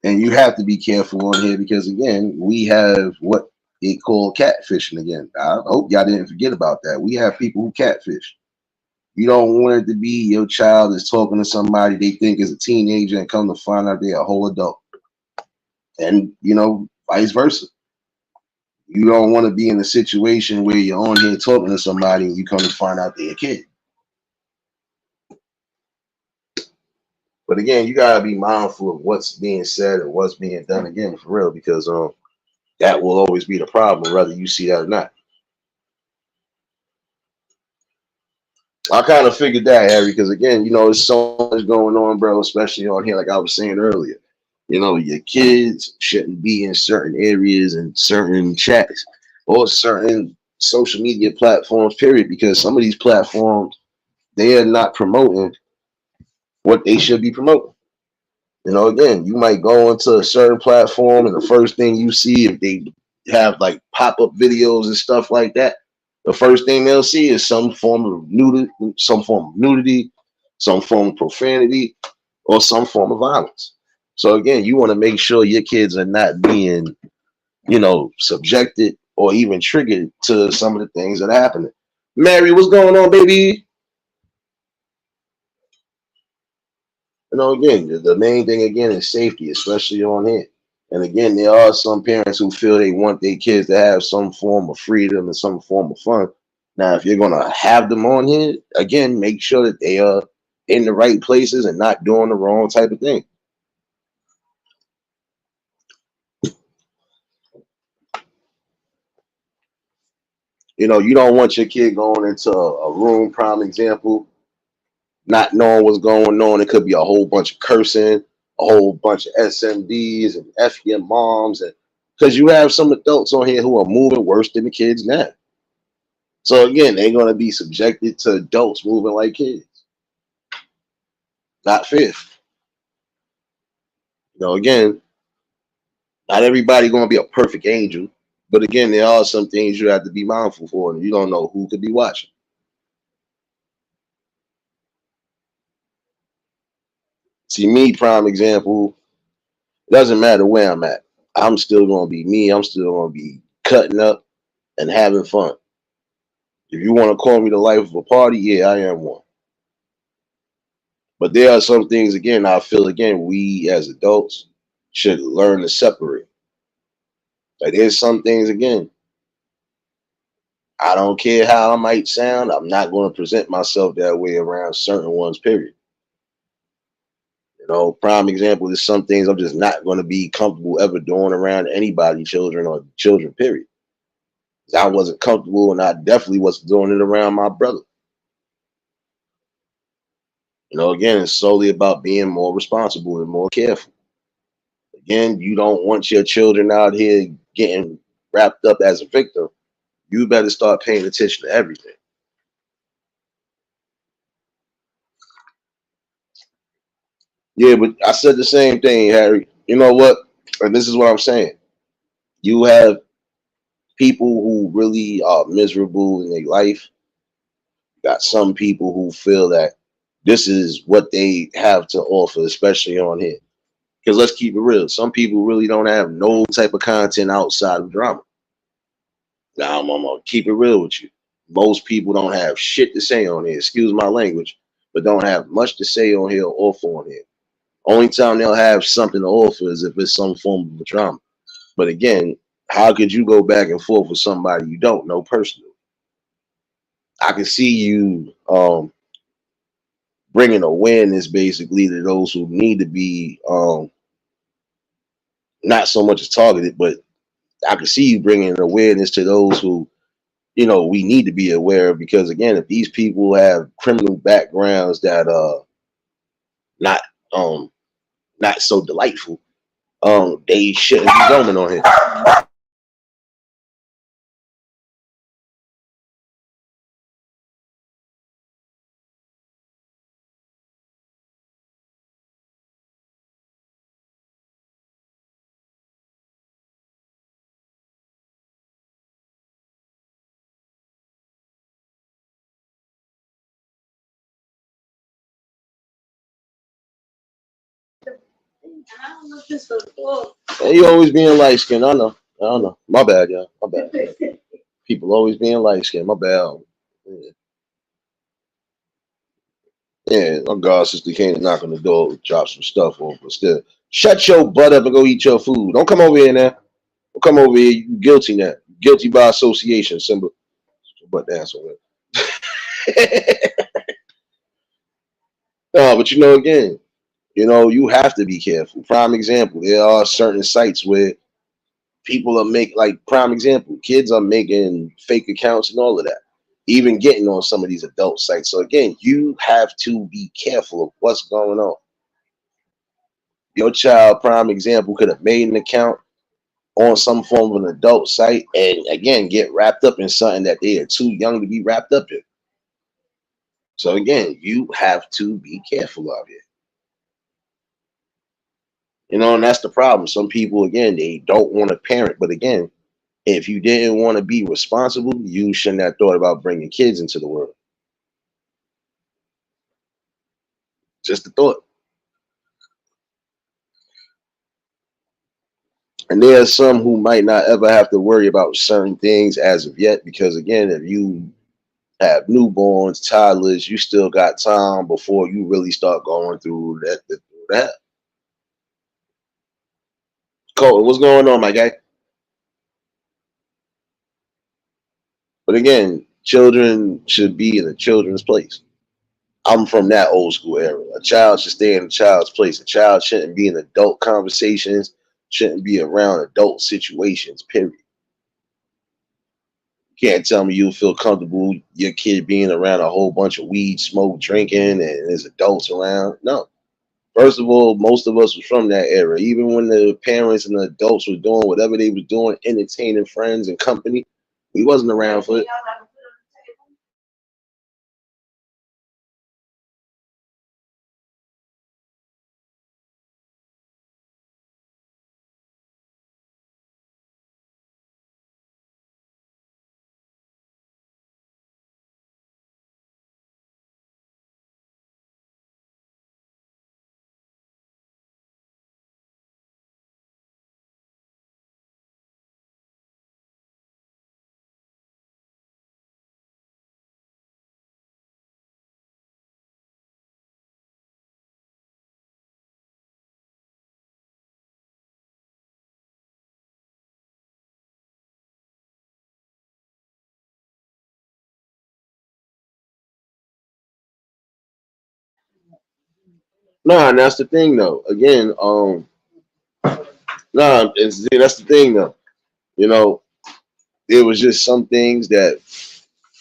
And you have to be careful on here because again, we have what they call catfishing again. I hope y'all didn't forget about that. We have people who catfish. You don't want it to be your child is talking to somebody they think is a teenager and come to find out they're a whole adult. And vice versa. You don't want to be in a situation where you're on here talking to somebody and you come to find out they're a kid. But again, you gotta be mindful of what's being said and what's being done again for real, because that will always be the problem, whether you see that or not. I kind of figured that, Harry, because again, there's so much going on, bro, especially on here, like I was saying earlier. Your kids shouldn't be in certain areas and certain chats or certain social media platforms, period, because some of these platforms, they are not promoting what they should be promoting. Again, you might go into a certain platform and the first thing you see, if they have like pop-up videos and stuff like that, the first thing they'll see is some form of nudity, some form of profanity, or some form of violence. So again, you want to make sure your kids are not being, subjected or even triggered to some of the things that are happening. Mary, what's going on, baby? Again, the main thing again is safety, especially on here. And again, there are some parents who feel they want their kids to have some form of freedom and some form of fun. Now, if you're gonna have them on here, again, make sure that they are in the right places and not doing the wrong type of thing. You don't want your kid going into a room, prime example, not knowing what's going on. It could be a whole bunch of cursing, a whole bunch of SMDs and FEM moms, and because you have some adults on here who are moving worse than the kids now. So again, they're going to be subjected to adults moving like kids. Not fair. Again, not everybody going to be a perfect angel, but again, there are some things you have to be mindful for, and you don't know who could be watching. See, me, prime example, it doesn't matter where I'm at. I'm still going to be me. I'm still going to be cutting up and having fun. If you want to call me the life of a party, yeah, I am one. But there are some things, again, I feel, again, we as adults should learn to separate. Like there's some things, again, I don't care how I might sound, I'm not going to present myself that way around certain ones, period. Prime example is some things I'm just not going to be comfortable ever doing around anybody, children or children, period. I wasn't comfortable and I definitely wasn't doing it around my brother. Again, it's solely about being more responsible and more careful. Again, you don't want your children out here getting wrapped up as a victim. You better start paying attention to everything. Yeah, but I said the same thing, Harry. You know what? And this is what I'm saying. You have people who really are miserable in their life. You got some people who feel that this is what they have to offer, especially on here. Because let's keep it real. Some people really don't have no type of content outside of drama. Now, I'm going to keep it real with you. Most people don't have shit to say on here. Excuse my language, but don't have much to say on here or offer on here. Only time they'll have something to offer is if it's some form of a drama. But again, how could you go back and forth with somebody you don't know personally? I can see you bringing awareness basically to those who need to be not so much as targeted, but I can see you bringing awareness to those who we need to be aware of, because again, if these people have criminal backgrounds that not um not so delightful, they shouldn't be roaming on here. And you always being light skinned. I don't know. My bad, y'all. My bad. People always being light skinned. My bad. Yeah, yeah. My god sister came to knock on the door, drop some stuff off, but still, shut your butt up and go eat your food. Don't come over here now. Don't come over here. You guilty now. Guilty by association. Simba. But that's what. No, but again, you have to be careful. Prime example, there are certain sites where people are like prime example, kids are making fake accounts and all of that, even getting on some of these adult sites. So again, you have to be careful of what's going on. Your child, prime example, could have made an account on some form of an adult site and again get wrapped up in something that they are too young to be wrapped up in. So again, you have to be careful of it. And that's the problem. Some people, again, they don't want to parent, but again, if you didn't want to be responsible, you shouldn't have thought about bringing kids into the world. Just a thought. And there are some who might not ever have to worry about certain things as of yet, because again, if you have newborns, toddlers, you still got time before you really start going through that. Cole, what's going on, my guy? But again, children should be in a children's place. I'm from that old school era. A child should stay in a child's place. A child shouldn't be in adult conversations, shouldn't be around adult situations, period. You can't tell me you feel comfortable your kid being around a whole bunch of weed, smoke, drinking, and there's adults around. No. First of all, most of us was from that era. Even when the parents and the adults were doing whatever they was doing, entertaining friends and company, we wasn't around for it. Nah, and that's the thing though. Again, nah, that's the thing though. You know, there was just some things that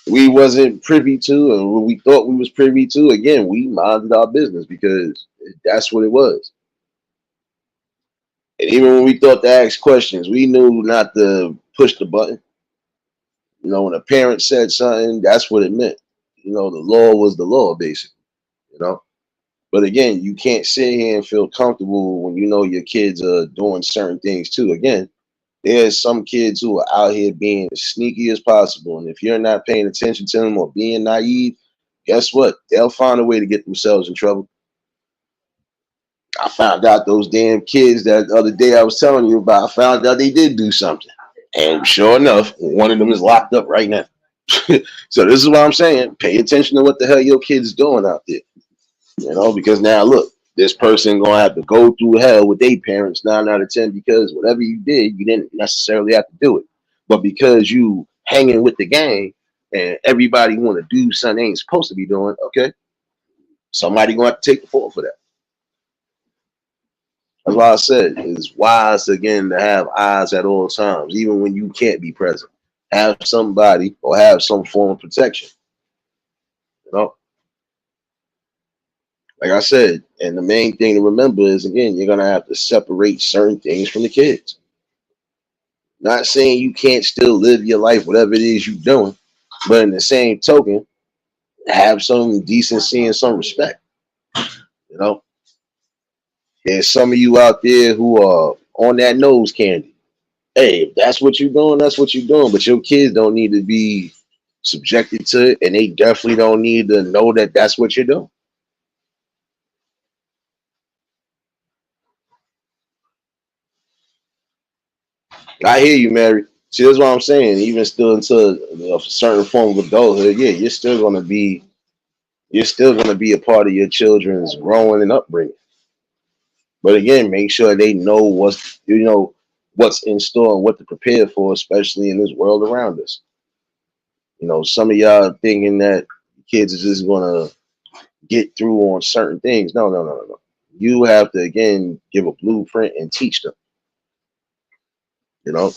we wasn't privy to, and when we thought we was privy to, again, we minded our business because that's what it was. And even when we thought to ask questions, we knew not to push the button. When a parent said something, that's what it meant. The law was the law, basically. You know. But again, you can't sit here and feel comfortable when you know your kids are doing certain things too. Again, there's some kids who are out here being as sneaky as possible. And if you're not paying attention to them or being naive, guess what? They'll find a way to get themselves in trouble. I found out those damn kids that other day I was telling you about, I found out they did do something. And sure enough, one of them is locked up right now. So this is what I'm saying. Pay attention to what the hell your kids doing out there. Because now look, this person gonna have to go through hell with their parents 9 out of 10, because whatever you did, you didn't necessarily have to do it. But because you hanging with the gang, and everybody want to do something they ain't supposed to be doing, okay, somebody gonna have to take the fall for that. That's why I said it's wise again to have eyes at all times, even when you can't be present. Have somebody or have some form of protection. You know, like I said, and the main thing to remember is again, you're gonna have to separate certain things from the kids. Not saying you can't still live your life, whatever it is you're doing, but in the same token, have some decency and some respect. You know, there's some of you out there who are on that nose candy. Hey, if that's what you're doing, that's what you're doing. But your kids don't need to be subjected to it, and they definitely don't need to know that that's what you're doing. I hear you, Mary. See, that's what I'm saying. Even still into a certain form of adulthood, yeah, you're still gonna be a part of your children's growing and upbringing. But again, make sure they know what's in store and what to prepare for, especially in this world around us. You know, some of y'all thinking that kids are just gonna get through on certain things. No, no, no, no, no. You have to again give a blueprint and teach them. You know,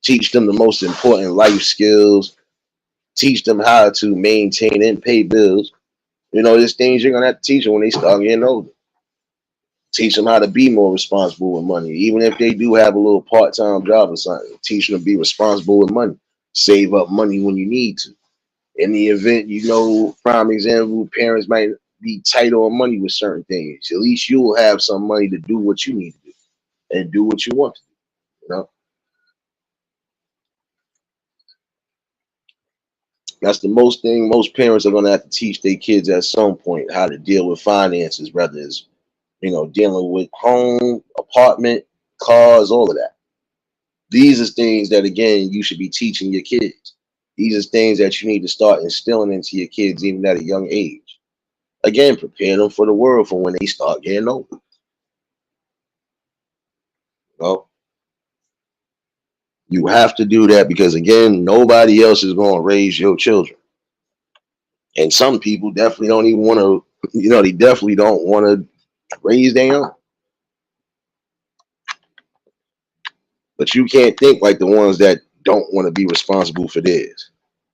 teach them the most important life skills. Teach them how to maintain and pay bills. You know, there's things you're gonna have to teach them when they start getting older. Teach them how to be more responsible with money, even if they do have a little part-time job or something. Teach them to be responsible with money. Save up money when you need to. In the event, prime example, parents might be tight on money with certain things. At least you will have some money to do what you need to do and do what you want to do. You know, that's the most thing most parents are going to have to teach their kids at some point, how to deal with finances, whether it's dealing with home, apartment, cars, all of that. These are things that again you should be teaching your kids. These are things that you need to start instilling into your kids even at a young age. Again, prepare them for the world for when they start getting older. Well, you have to do that because again, nobody else is going to raise your children. And some people definitely don't even want to, they definitely don't want to raise their own. But you can't think like the ones that don't want to be responsible for theirs.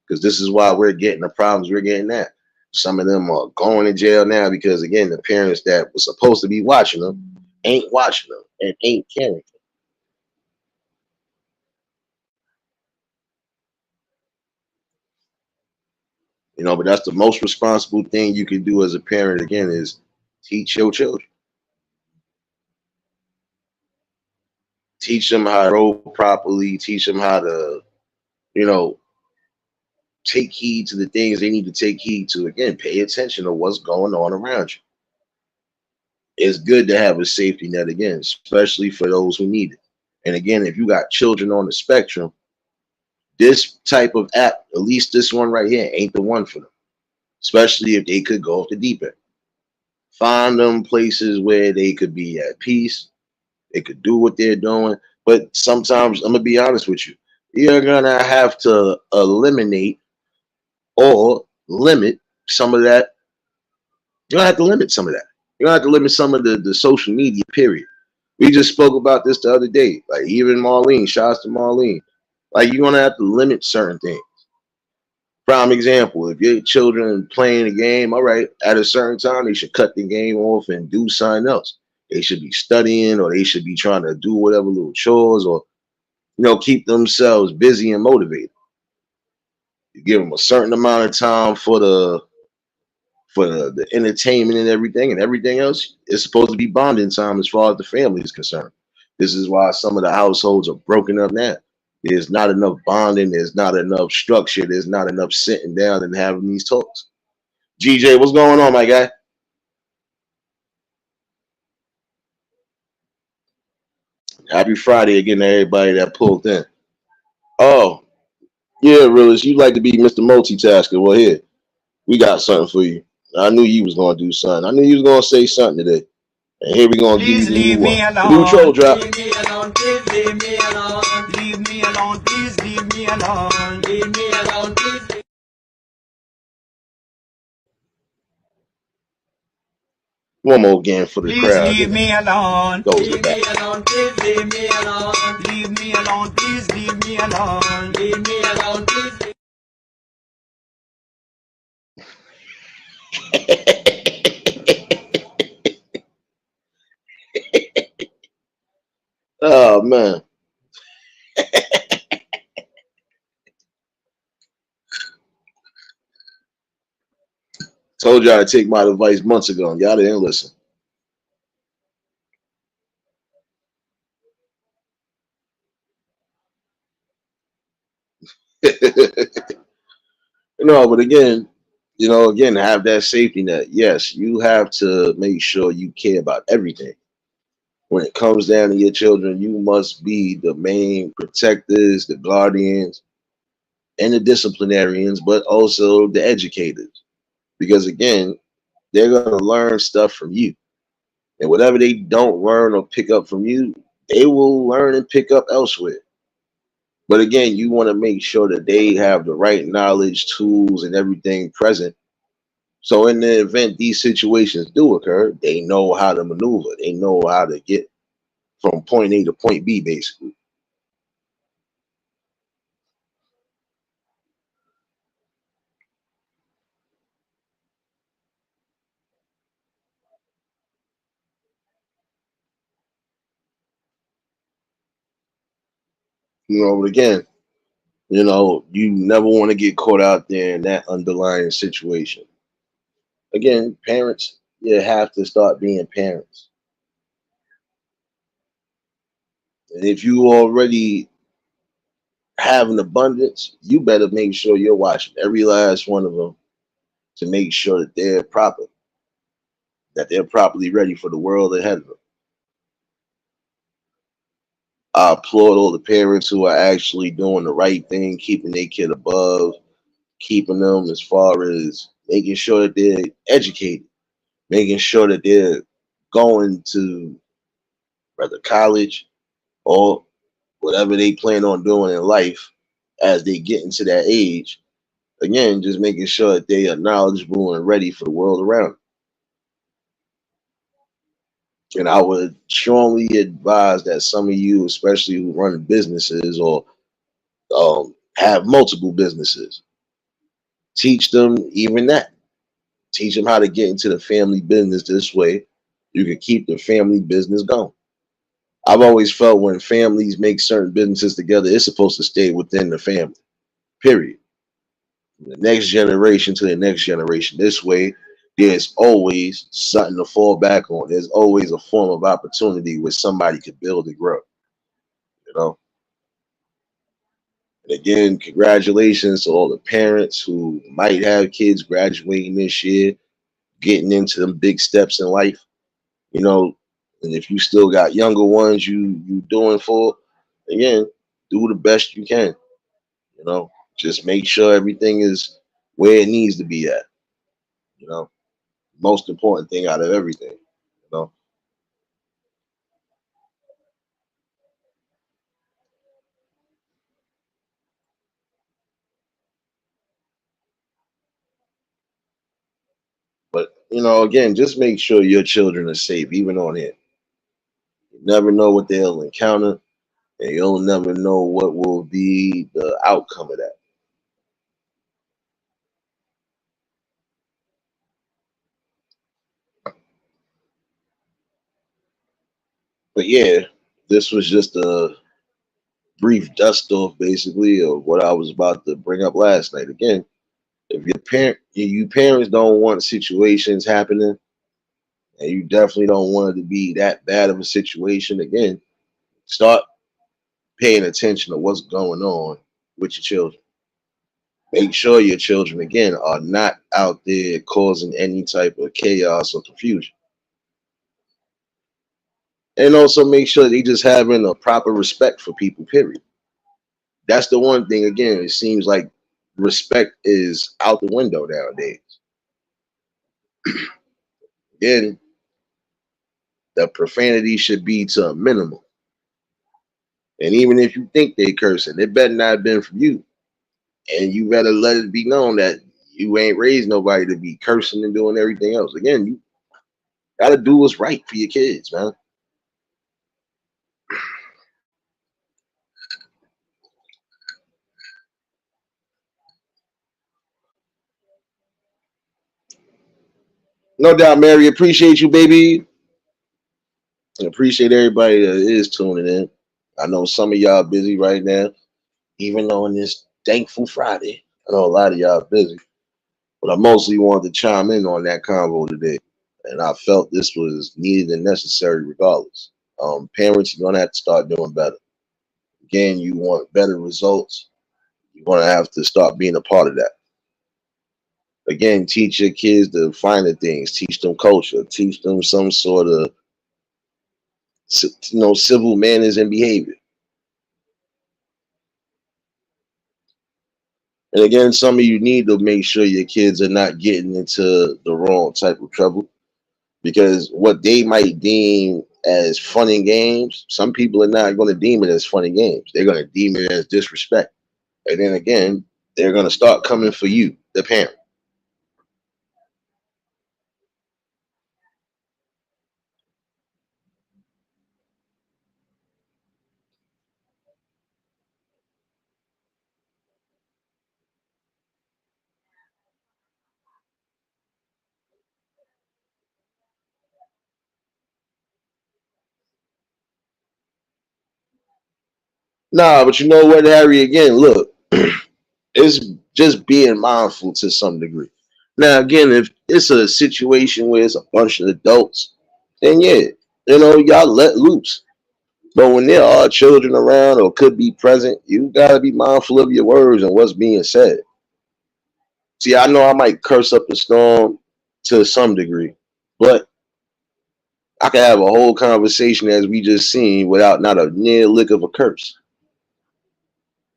Because this is why we're getting the problems we're getting at. Some of them are going to jail now because, again, the parents that were supposed to be watching them ain't watching them and ain't caring. But that's the most responsible thing you can do as a parent, again, is teach your children. Teach them how to grow properly. Teach them how to, take heed to the things they need to take heed to. Again, pay attention to what's going on around you. It's good to have a safety net, again, especially for those who need it. And again, if you got children on the spectrum, this type of app, at least this one right here, ain't the one for them, especially if they could go off the deep end. Find them places where they could be at peace. They could do what they're doing. But sometimes, I'm going to be honest with you, you're going to have to eliminate or limit some of that. You're going to have to limit some of that. You're going to have to limit some of the social media, period. We just spoke about this the other day. Like even Marlene, shouts to Marlene. Like you're going to have to limit certain things. Prime example, if your children playing a game, all right, at a certain time, they should cut the game off and do something else. They should be studying or they should be trying to do whatever little chores or, keep themselves busy and motivated. You give them a certain amount of time for the entertainment and everything else is supposed to be bonding time as far as the family is concerned. This is why some of the households are broken up now. There's not enough bonding. There's not enough structure. There's not enough sitting down and having these talks. GJ, what's going on, my guy? Happy Friday again to everybody that pulled in. Oh, yeah, Willis, you like to be Mr. Multitasker. Well, here, we got something for you. I knew you was going to do something. I knew you was going to say something today. And here we going to give you the new one. The new troll drop. Leave me alone, please leave me alone. Leave me alone, please leave me alone. Leave me alone, please. One more again for the Please crowd. leave me alone. Goes Leave with that. me alone. Please leave me alone. Leave me alone. Please leave me alone. Leave me alone. Please. Oh man, told y'all to take my advice months ago, and y'all didn't listen. No, but again, again, have that safety net. Yes, you have to make sure you care about everything. When it comes down to your children, you must be the main protectors, the guardians, and the disciplinarians, but also the educators. Because again, they're going to learn stuff from you. And whatever they don't learn or pick up from you, they will learn and pick up elsewhere. But again, you want to make sure that they have the right knowledge, tools, and everything present. So in the event these situations do occur, they know how to maneuver. They know how to get from point A to point B, basically. But again, you never want to get caught out there in that underlying situation. Again, parents, you have to start being parents. And if you already have an abundance, you better make sure you're watching every last one of them to make sure that they're properly ready for the world ahead of them. I applaud all the parents who are actually doing the right thing, keeping their kid above, keeping them as far as making sure that they're educated, making sure that they're going to whether college or whatever they plan on doing in life as they get into that age. Again, just making sure that they are knowledgeable and ready for the world around them. And I would strongly advise that some of you, especially who run businesses or have multiple businesses, teach them even that. Teach them how to get into the family business this way. You can keep the family business going. I've always felt when families make certain businesses together, it's supposed to stay within the family, period. From the next generation to the next generation. This way, there's always something to fall back on. There's always a form of opportunity where somebody could build and grow, you know? And again, congratulations to all the parents who might have kids graduating this year, getting into them big steps in life, you know. And if you still got younger ones you doing for, again, do the best you can, you know. Just make sure everything is where it needs to be at, you know. Most important thing out of everything, you know. But again, just make sure your children are safe, even on it. You never know what they'll encounter, and you'll never know what will be the outcome of that. But yeah, this was just a brief dust off, basically, of what I was about to bring up last night. Again, if you parents don't want situations happening, and you definitely don't want it to be that bad of a situation. Again, start paying attention to what's going on with your children. Make sure your children, again, are not out there causing any type of chaos or confusion. And also make sure they just having a proper respect for people, period. That's the one thing, again, it seems like respect is out the window nowadays. Again, the profanity should be to a minimum. And even if you think they cursing, it better not have been from you. And you better let it be known that you ain't raised nobody to be cursing and doing everything else. Again, Gotta do what's right for your kids, man. No doubt, Mary. Appreciate you, baby. And appreciate everybody that is tuning in. I know some of y'all busy right now, even on this thankful Friday. I know a lot of y'all busy, but I mostly wanted to chime in on that convo today. And I felt this was needed and necessary regardless. Parents, you're gonna have to start doing better. Again, you want better results, you're gonna have to start being a part of that. Again, teach your kids the finer things, teach them culture, teach them some sort of civil manners and behavior. And again, some of you need to make sure your kids are not getting into the wrong type of trouble because what they might deem as fun and games, some people are not going to deem it as fun and games. They're going to deem it as disrespect. And then again, they're going to start coming for you, the parent. Nah, but you know what, Harry? Again, look, it's just being mindful to some degree. Now, again, if it's a situation where it's a bunch of adults, then yeah, y'all let loose. But when there are children around or could be present, you gotta be mindful of your words and what's being said. See, I know I might curse up the storm to some degree, but I can have a whole conversation as we just seen without not a near lick of a curse.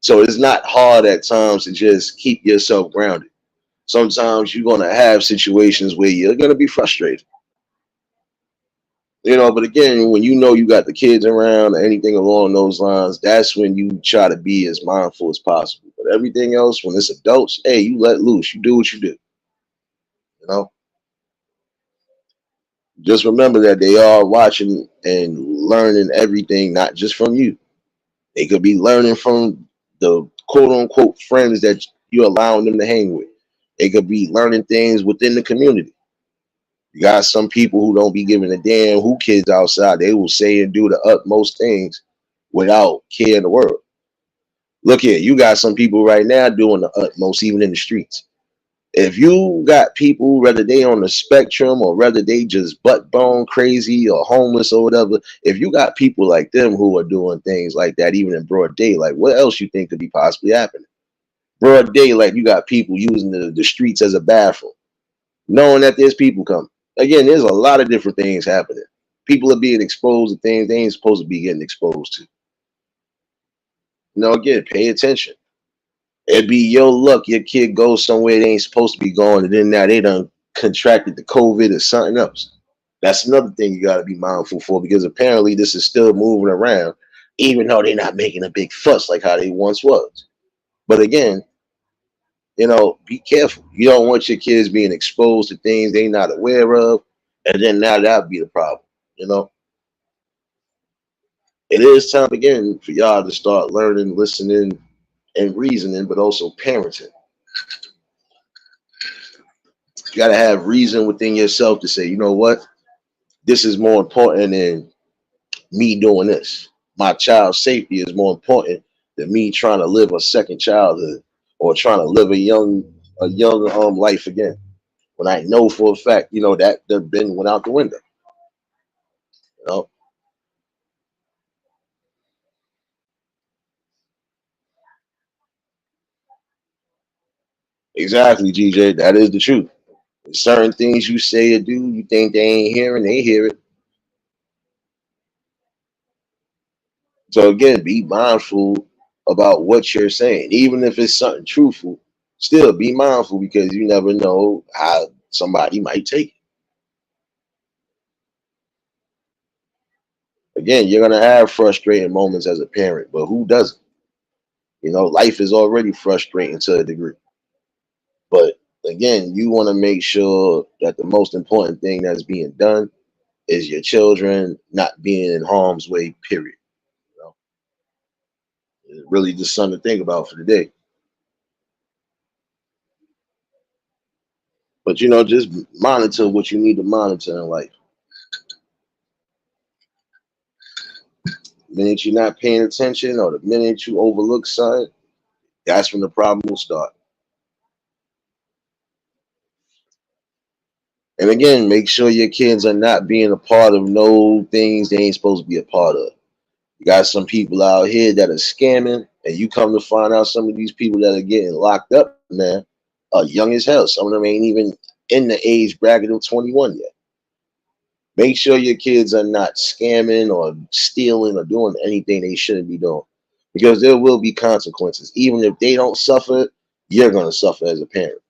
So it's not hard at times to just keep yourself grounded. Sometimes you're gonna have situations where you're gonna be frustrated. But again, when you know you got the kids around or anything along those lines, that's when you try to be as mindful as possible. But everything else, when it's adults, hey, you let loose. You do what you do. You know, just remember that they are watching and learning everything, not just from you. They could be learning from the quote unquote friends that you're allowing them to hang with. They could be learning things within the community. You got some people who don't be giving a damn who kids outside. They will say and do the utmost things without care in the world. Look here, you got some people right now doing the utmost, even in the streets. If you got people, whether they on the spectrum or whether they just butt bone crazy or homeless or whatever, if you got people like them who are doing things like that, even in broad daylight, what else you think could be possibly happening? Broad daylight, you got people using the streets as a bathroom, knowing that there's people coming. Again, there's a lot of different things happening. People are being exposed to things they ain't supposed to be getting exposed to. Again, pay attention. It'd be your luck your kid goes somewhere they ain't supposed to be going, and then now they done contracted the COVID or something else. That's another thing you got to be mindful for because apparently this is still moving around, even though they're not making a big fuss like how they once was. But again, be careful. You don't want your kids being exposed to things they not aware of, and then now that'd be the problem. You know, it is time again for y'all to start learning, listening, and reasoning, but also parenting. You got to have reason within yourself to say, you know what, this is more important than me doing this. My child's safety is more important than me trying to live a second childhood or trying to live a young life again. When I know for a fact, that the bin went out the window. You know, exactly, GJ. That is the truth. Certain things you say or do, you think they ain't hearing, they hear it. So again, be mindful about what you're saying, even if it's something truthful. Still be mindful because you never know how somebody might take it. Again, you're gonna have frustrating moments as a parent, but who doesn't? Life is already frustrating to a degree. But again, you want to make sure that the most important thing that's being done is your children not being in harm's way, period. You know, it's really just something to think about for the day. But just monitor what you need to monitor in life. The minute you're not paying attention or the minute you overlook something, that's when the problem will start. And again, make sure your kids are not being a part of no things they ain't supposed to be a part of. You got some people out here that are scamming, and you come to find out some of these people that are getting locked up, man, are young as hell. Some of them ain't even in the age bracket of 21 yet. Make sure your kids are not scamming or stealing or doing anything they shouldn't be doing, because there will be consequences. Even if they don't suffer, you're going to suffer as a parent.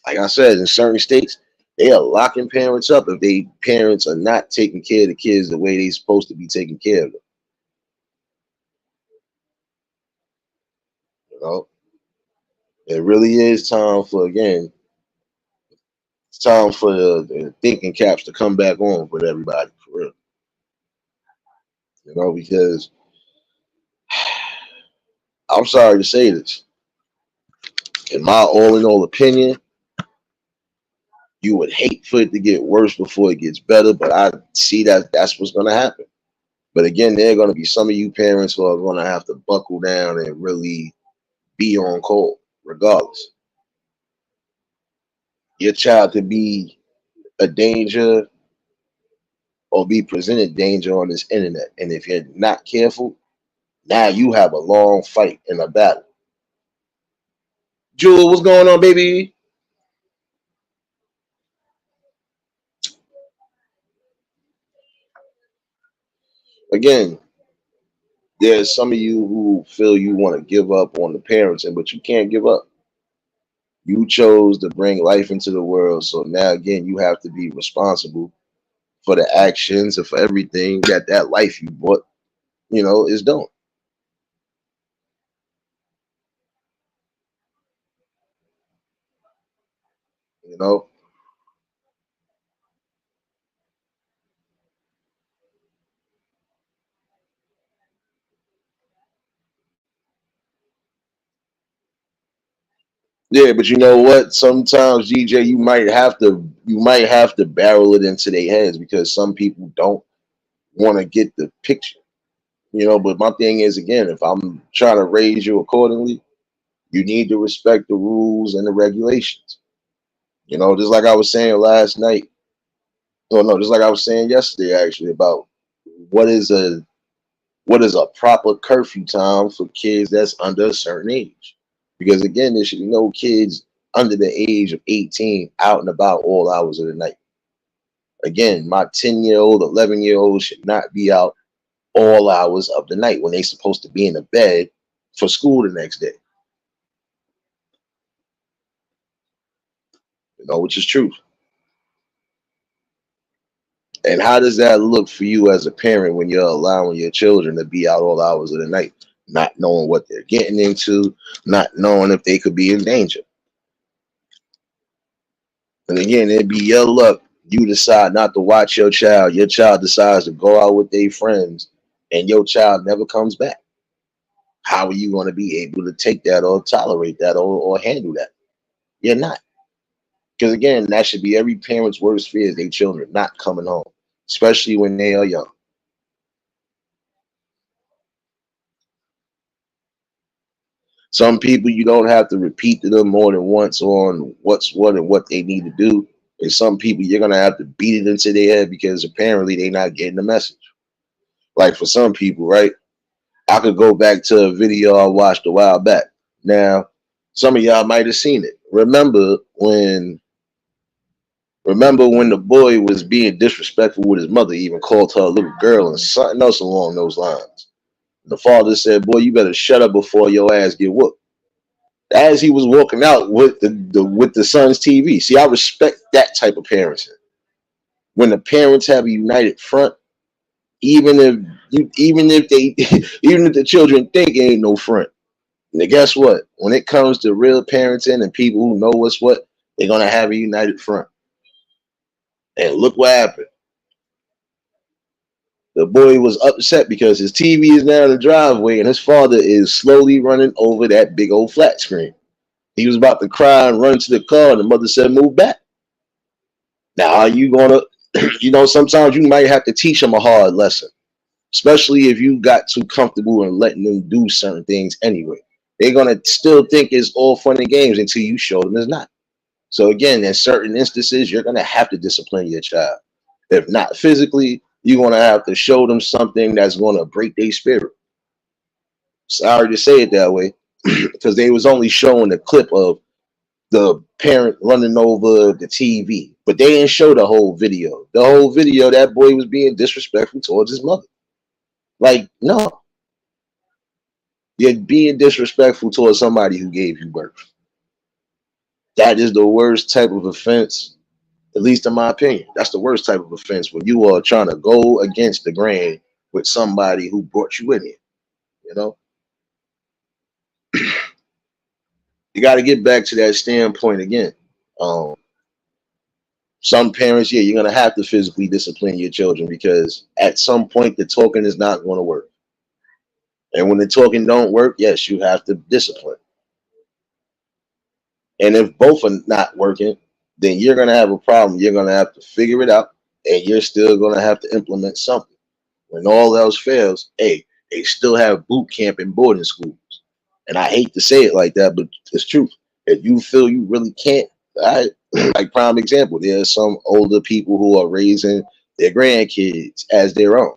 Like I said, in certain states, they are locking parents up if they parents are not taking care of the kids the way they're supposed to be taking care of them. You know, it really is time for, again, it's time for the thinking caps to come back on with everybody for real. Because I'm sorry to say this, in my all in all opinion, you would hate for it to get worse before it gets better, but I see that that's what's going to happen. But again, there are going to be some of you parents who are going to have to buckle down and really be on call, regardless. Your child could be a danger or be presented danger on this internet. And if you're not careful, now you have a long fight and a battle. Jewel, what's going on, baby? Again, there's some of you who feel you want to give up on the parenting, but you can't give up. You chose to bring life into the world. So now, again, you have to be responsible for the actions and for everything that life you brought, is doing. You know, yeah, but you know what? Sometimes, GJ, you might have to barrel it into their heads because some people don't want to get the picture. But my thing is, again, if I'm trying to raise you accordingly, you need to respect the rules and the regulations. Just like I was saying last night. Oh no, just like I was saying yesterday, actually, about what is a what is a proper curfew time for kids that's under a certain age. Because again, there should be no kids under the age of 18 out and about all hours of the night. Again, my 10-year-old, 11-year-old should not be out all hours of the night when they're supposed to be in the bed for school the next day. Which is truth. And how does that look for you as a parent when you're allowing your children to be out all hours of the night, not knowing what they're getting into, not knowing if they could be in danger? And again, it'd be your luck. You decide not to watch your child decides to go out with their friends, and your child never comes back. How are you going to be able to take that or tolerate that or handle that? You're not. Because again, that should be every parent's worst fear is their children not coming home, especially when they are young. Some people you don't have to repeat to them more than once on what's what and what they need to do. And some people you're gonna have to beat it into their head because apparently they're not getting the message. Like for some people, right? I could go back to a video I watched a while back. Now, some of y'all might have seen it. Remember when the boy was being disrespectful with his mother, he even called her a little girl and something else along those lines. The father said, "Boy, you better shut up before your ass get whooped." As he was walking out with the son's TV. See, I respect that type of parenting. When the parents have a united front, even if even if they, even if the children think it ain't no front. And guess what? When it comes to real parenting and people who know what's what, they're gonna have a united front. And look what happened. The boy was upset because his TV is now in the driveway and his father is slowly running over that big old flat screen. He was about to cry and run to the car, and the mother said, "Move back." Now, are you gonna, sometimes you might have to teach them a hard lesson, especially if you got too comfortable in letting them do certain things anyway. They're gonna still think it's all fun and games until you show them it's not. So again, in certain instances, you're gonna have to discipline your child. If not physically, you're gonna have to show them something that's gonna break their spirit. Sorry to say it that way, because they was only showing a clip of the parent running over the TV, but they didn't show the whole video. The whole video, that boy was being disrespectful towards his mother. Like, no, you're being disrespectful towards somebody who gave you birth. That is the worst type of offense, at least in my opinion. That's the worst type of offense when you are trying to go against the grain with somebody who brought you in here. You know, you got to get back to that standpoint again. Um, some parents, yeah, you're gonna have to physically discipline your children because at some point the talking is not going to work. And when the talking don't work, yes, you have to discipline. And if both are not working, then you're gonna have a problem. You're gonna have to figure it out, and you're still gonna have to implement something. When all else fails, hey, they still have boot camp and boarding schools. And I hate to say it like that, but it's true. If you feel you really can't, I like prime example, there's some older people who are raising their grandkids as their own.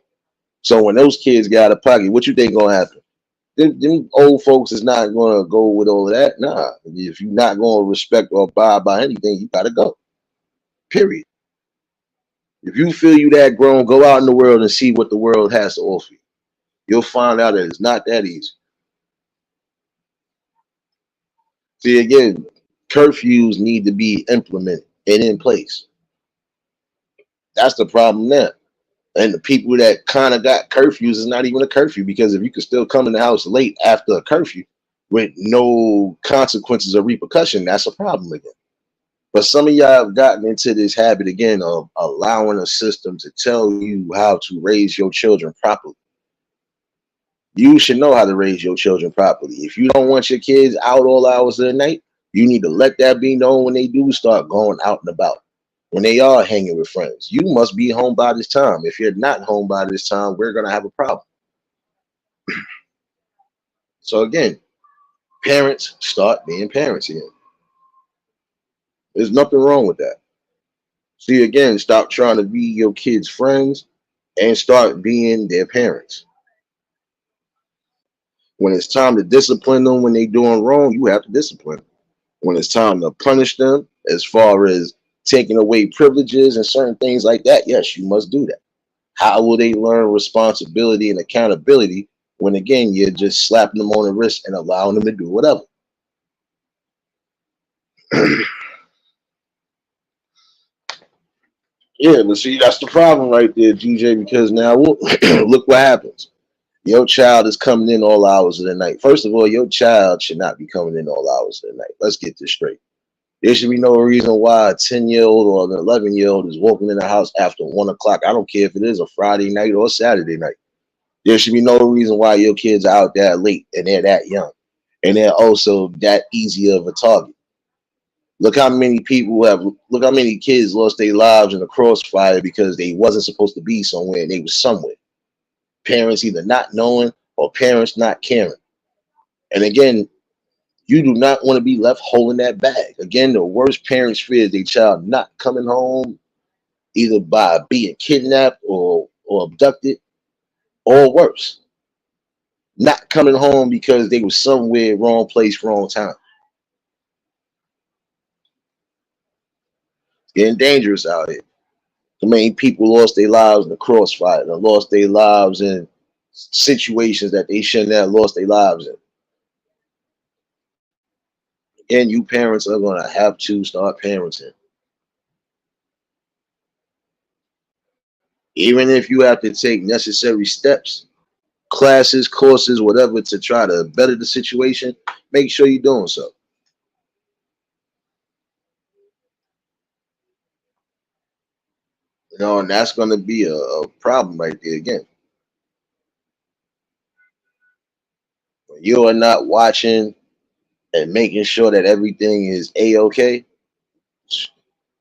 So when those kids get out of pocket, what you think gonna happen? Them old folks is not gonna go with all of that. Nah, if you're not gonna respect or abide by anything, you gotta go. Period. If you feel you that grown, go out in the world and see what the world has to offer you. You'll find out that it's not that easy. See, again, curfews need to be implemented and in place. That's the problem now. And the people that kind of got curfews is not even a curfew, because if you can still come in the house late after a curfew with no consequences or repercussion, that's a problem again. But some of y'all have gotten into this habit again of allowing a system to tell you how to raise your children properly. You should know how to raise your children properly. If you don't want your kids out all hours of the night, you need to let that be known when they do start going out and about. When they are hanging with friends, you must be home by this time. If you're not home by this time, we're going to have a problem. So again, parents start being parents again. There's nothing wrong with that. See, again, stop trying to be your kids' friends and start being their parents. When it's time to discipline them when they're doing wrong, you have to discipline them. When it's time to punish them, as far as taking away privileges and certain things like that, yes, you must do that. How will they learn responsibility and accountability when, again, you're just slapping them on the wrist and allowing them to do whatever? Yeah, but see, that's the problem right there, GJ, because now look what happens. Your child is coming in all hours of the night. First of all, your child should not be coming in all hours of the night. Let's get this straight. There should be no reason why a 10-year-old or an 11-year-old is walking in the house after 1 o'clock. I don't care if it is a Friday night or a Saturday night. There should be no reason why your kids are out that late and they're that young. And they're also that easy of a target. Look how many kids lost their lives in a crossfire because they wasn't supposed to be somewhere and they was somewhere. Parents either not knowing or parents not caring. And again, you do not want to be left holding that bag. Again, the worst parents fear is their child not coming home, either by being kidnapped or abducted, or worse, not coming home because they were somewhere, wrong place, wrong time. It's getting dangerous out here. So many people lost their lives in the crossfire and lost their lives in situations that they shouldn't have lost their lives in. Again, you parents are going to have to start parenting. Even if you have to take necessary steps, classes, courses, whatever, to try to better the situation, make sure you're doing so. And that's going to be a problem right there again. When you are not watching and making sure that everything is a-okay,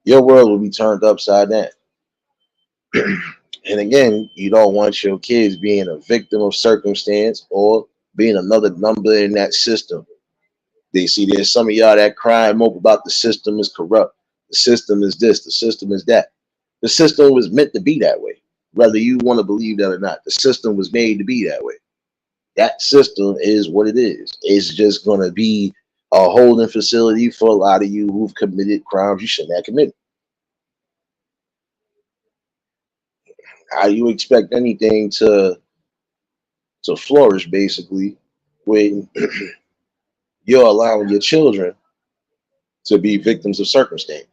your world will be turned upside down. And again, you don't want your kids being a victim of circumstance or being another number in that system. They see there's some of y'all that cry and mope about the system is corrupt. The system is this, the system is that. The system was meant to be that way, whether you want to believe that or not. The system was made to be that way. That system is what it is. It's just going to be a holding facility for a lot of you who've committed crimes you shouldn't have committed. How do you expect anything to flourish basically when you're allowing your children to be victims of circumstance?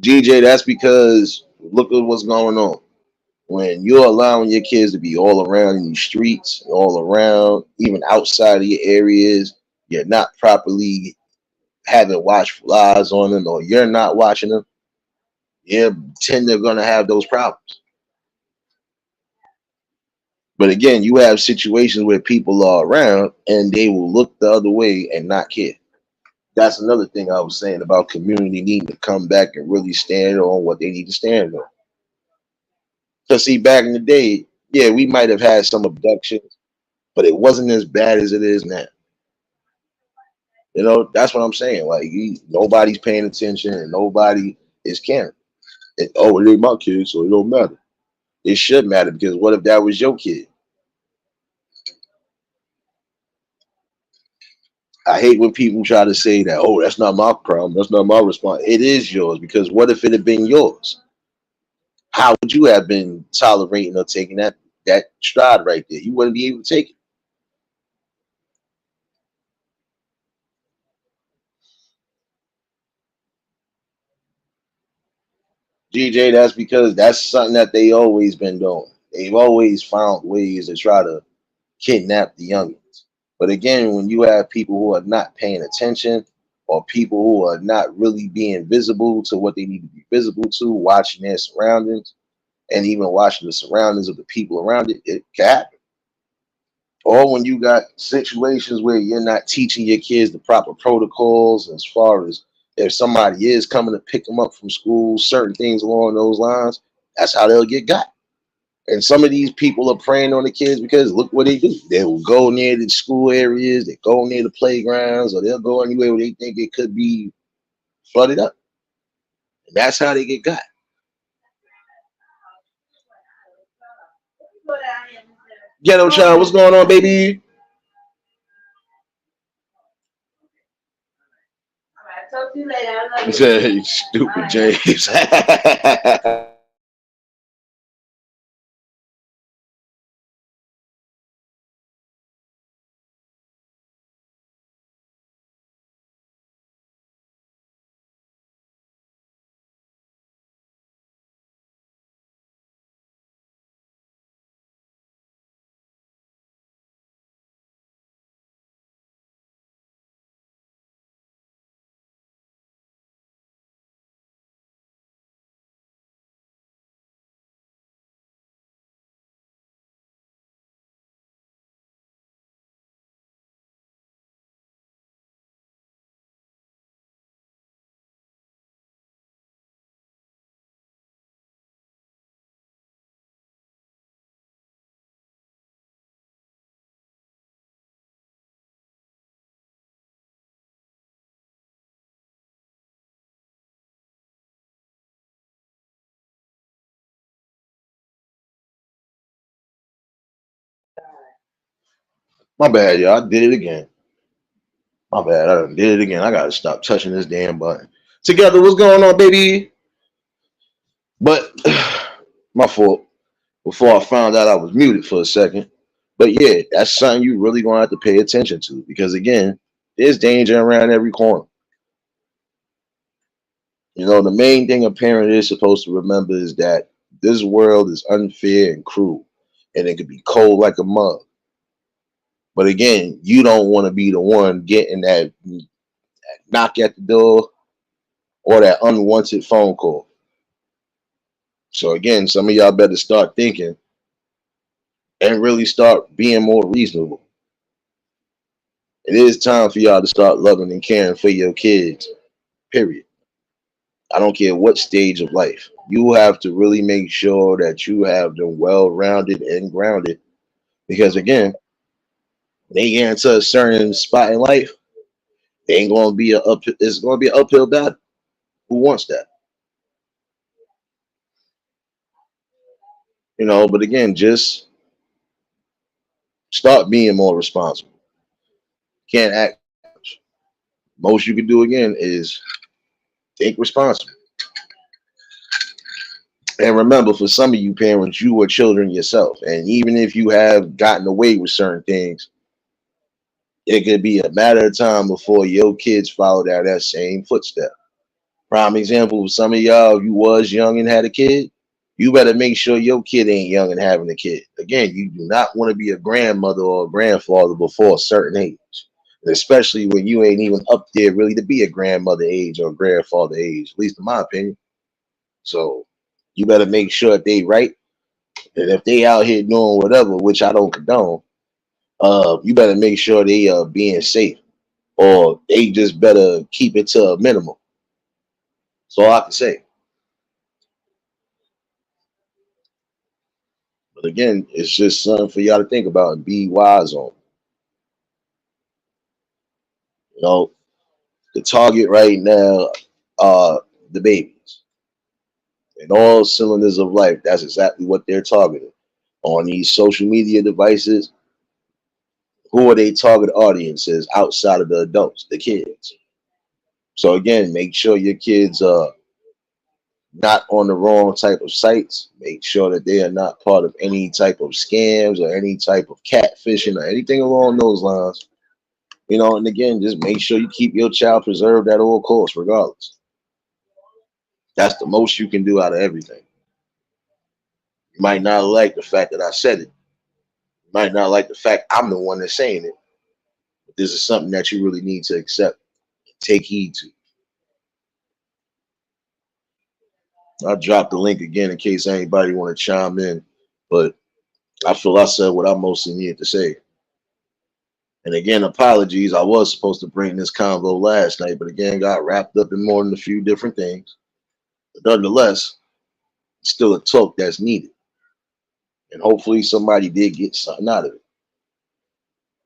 GJ, that's because look at what's going on. When you're allowing your kids to be all around in these streets, all around, even outside of your areas, you're not properly having watchful eyes on them, or you're not watching them, you tend to gonna have those problems. But again, you have situations where people are around and they will look the other way and not care. That's another thing I was saying about community needing to come back and really stand on what they need to stand on. Because see, back in the day, yeah, we might have had some abductions, but it wasn't as bad as it is now. That's what I'm saying. Like nobody's paying attention and nobody is caring. Oh, it ain't my kid, so it don't matter. It should matter because what if that was your kid? I hate when people try to say that, oh, that's not my problem, that's not my response. It is yours because what if it had been yours? How would you have been tolerating or taking that stride right there? You wouldn't be able to take it. GJ, that's because that's something that they always been doing. They've always found ways to try to kidnap the youngins. But again, when you have people who are not paying attention or people who are not really being visible to what they need to be visible to, watching their surroundings and even watching the surroundings of the people around it, it can happen. Or when you got situations where you're not teaching your kids the proper protocols as far as if somebody is coming to pick them up from school, certain things along those lines, that's how they'll get got. And some of these people are preying on the kids because look what they do. They will go near the school areas, they go near the playgrounds, or they'll go anywhere where they think it could be flooded up. And that's how they get got. Ghetto child, what's going on, baby? Talk to you later. I love He you. said, "You stupid James." My bad, y'all. I did it again. My bad. I done did it again. I gotta stop touching this damn button. Together, what's going on, baby? But my fault. Before I found out I was muted for a second. But yeah, that's something you really gonna have to pay attention to because again, there's danger around every corner. The main thing a parent is supposed to remember is that this world is unfair and cruel, and it could be cold like a mug. But again, you don't want to be the one getting that knock at the door or that unwanted phone call. So again, some of y'all better start thinking and really start being more reasonable. It is time for y'all to start loving and caring for your kids. Period. I don't care what stage of life. You have to really make sure that you have them well rounded and grounded. Because again, they get into a certain spot in life, they ain't gonna be a up it's gonna be an uphill battle. Who wants that? But again, just start being more responsible. Can't act. Most you can do again is think responsible. And remember, for some of you parents, you were children yourself. And even if you have gotten away with certain things, it could be a matter of time before your kids follow down that same footstep. Prime example, some of y'all, if you was young and had a kid, you better make sure your kid ain't young and having a kid. Again, you do not want to be a grandmother or a grandfather before a certain age. And especially when you ain't even up there really to be a grandmother age or grandfather age, at least in my opinion. So you better make sure that they right. And if they out here doing whatever, which I don't condone, you better make sure they are being safe, or they just better keep it to a minimum. That's all I can say. But again, it's just something for y'all to think about and be wise on. You know, the target right now are the babies. In all cylinders of life, that's exactly what they're targeting. On these social media devices, who are they target audiences outside of the adults, the kids? So again, make sure your kids are not on the wrong type of sites. Make sure that they are not part of any type of scams or any type of catfishing or anything along those lines. And again, just make sure you keep your child preserved at all costs, regardless. That's the most you can do out of everything. You might not like the fact that I said it. You might not like the fact I'm the one that's saying it. But this is something that you really need to accept and take heed to. I'll drop the link again in case anybody want to chime in. But I feel I said what I mostly needed to say. And again, apologies. I was supposed to bring this convo last night, but again, got wrapped up in more than a few different things. But nonetheless, it's still a talk that's needed. And hopefully somebody did get something out of it.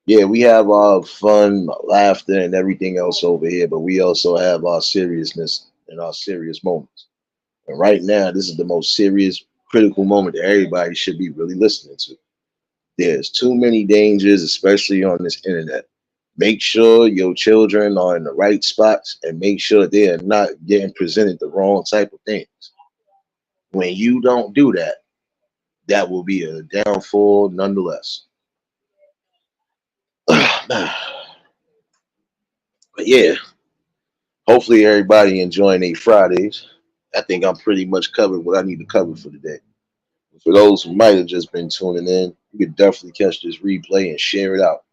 Yeah, we have our fun, laughter, and everything else over here, but we also have our seriousness and our serious moments. And right now, this is the most serious, critical moment that everybody should be really listening to. There's too many dangers, especially on this internet. Make sure your children are in the right spots and make sure they are not getting presented the wrong type of things. When you don't do that, that will be a downfall nonetheless. But yeah, hopefully everybody enjoying their Fridays. I think I'm pretty much covered what I need to cover for today. For those who might have just been tuning in, you could definitely catch this replay and share it out.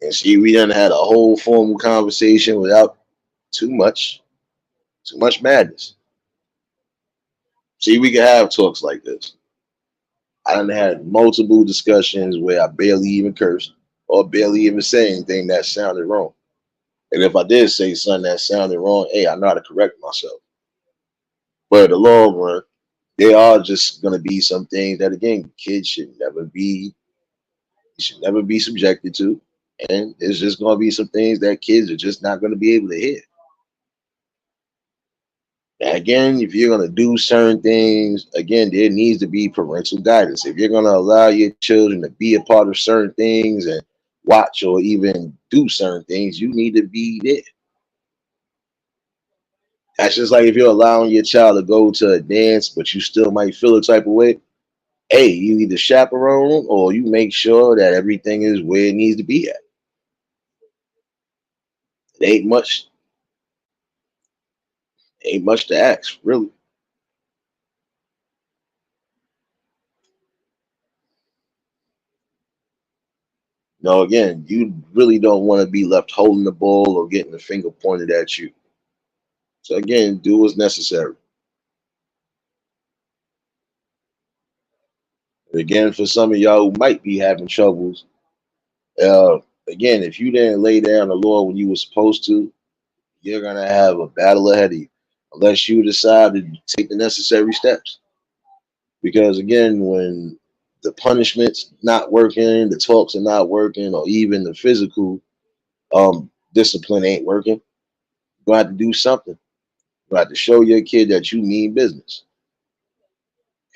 And see, we done had a whole formal conversation without too much, too much madness. See, we can have talks like this. I done had multiple discussions where I barely even cursed or barely even say anything that sounded wrong. And if I did say something that sounded wrong, hey, I know how to correct myself. But in the long run, there are just gonna be some things that again kids should never be subjected to. And there's just gonna be some things that kids are just not gonna be able to hear. Again, if you're going to do certain things, again, there needs to be parental guidance. If you're going to allow your children to be a part of certain things and watch or even do certain things, you need to be there. That's just like if you're allowing your child to go to a dance, but you still might feel a type of way. Hey, you either chaperone or you make sure that everything is where it needs to be at. It ain't much to ask, really. Now, again, you really don't want to be left holding the ball or getting the finger pointed at you. So again, do what's necessary. Again, for some of y'all who might be having troubles, uh, again, if you didn't lay down the law when you were supposed to, you're gonna have a battle ahead of you, unless you decide to take the necessary steps. Because again, when the punishment's not working, the talks are not working, or even the physical discipline ain't working, you're gonna have to do something. You have to show your kid that you mean business.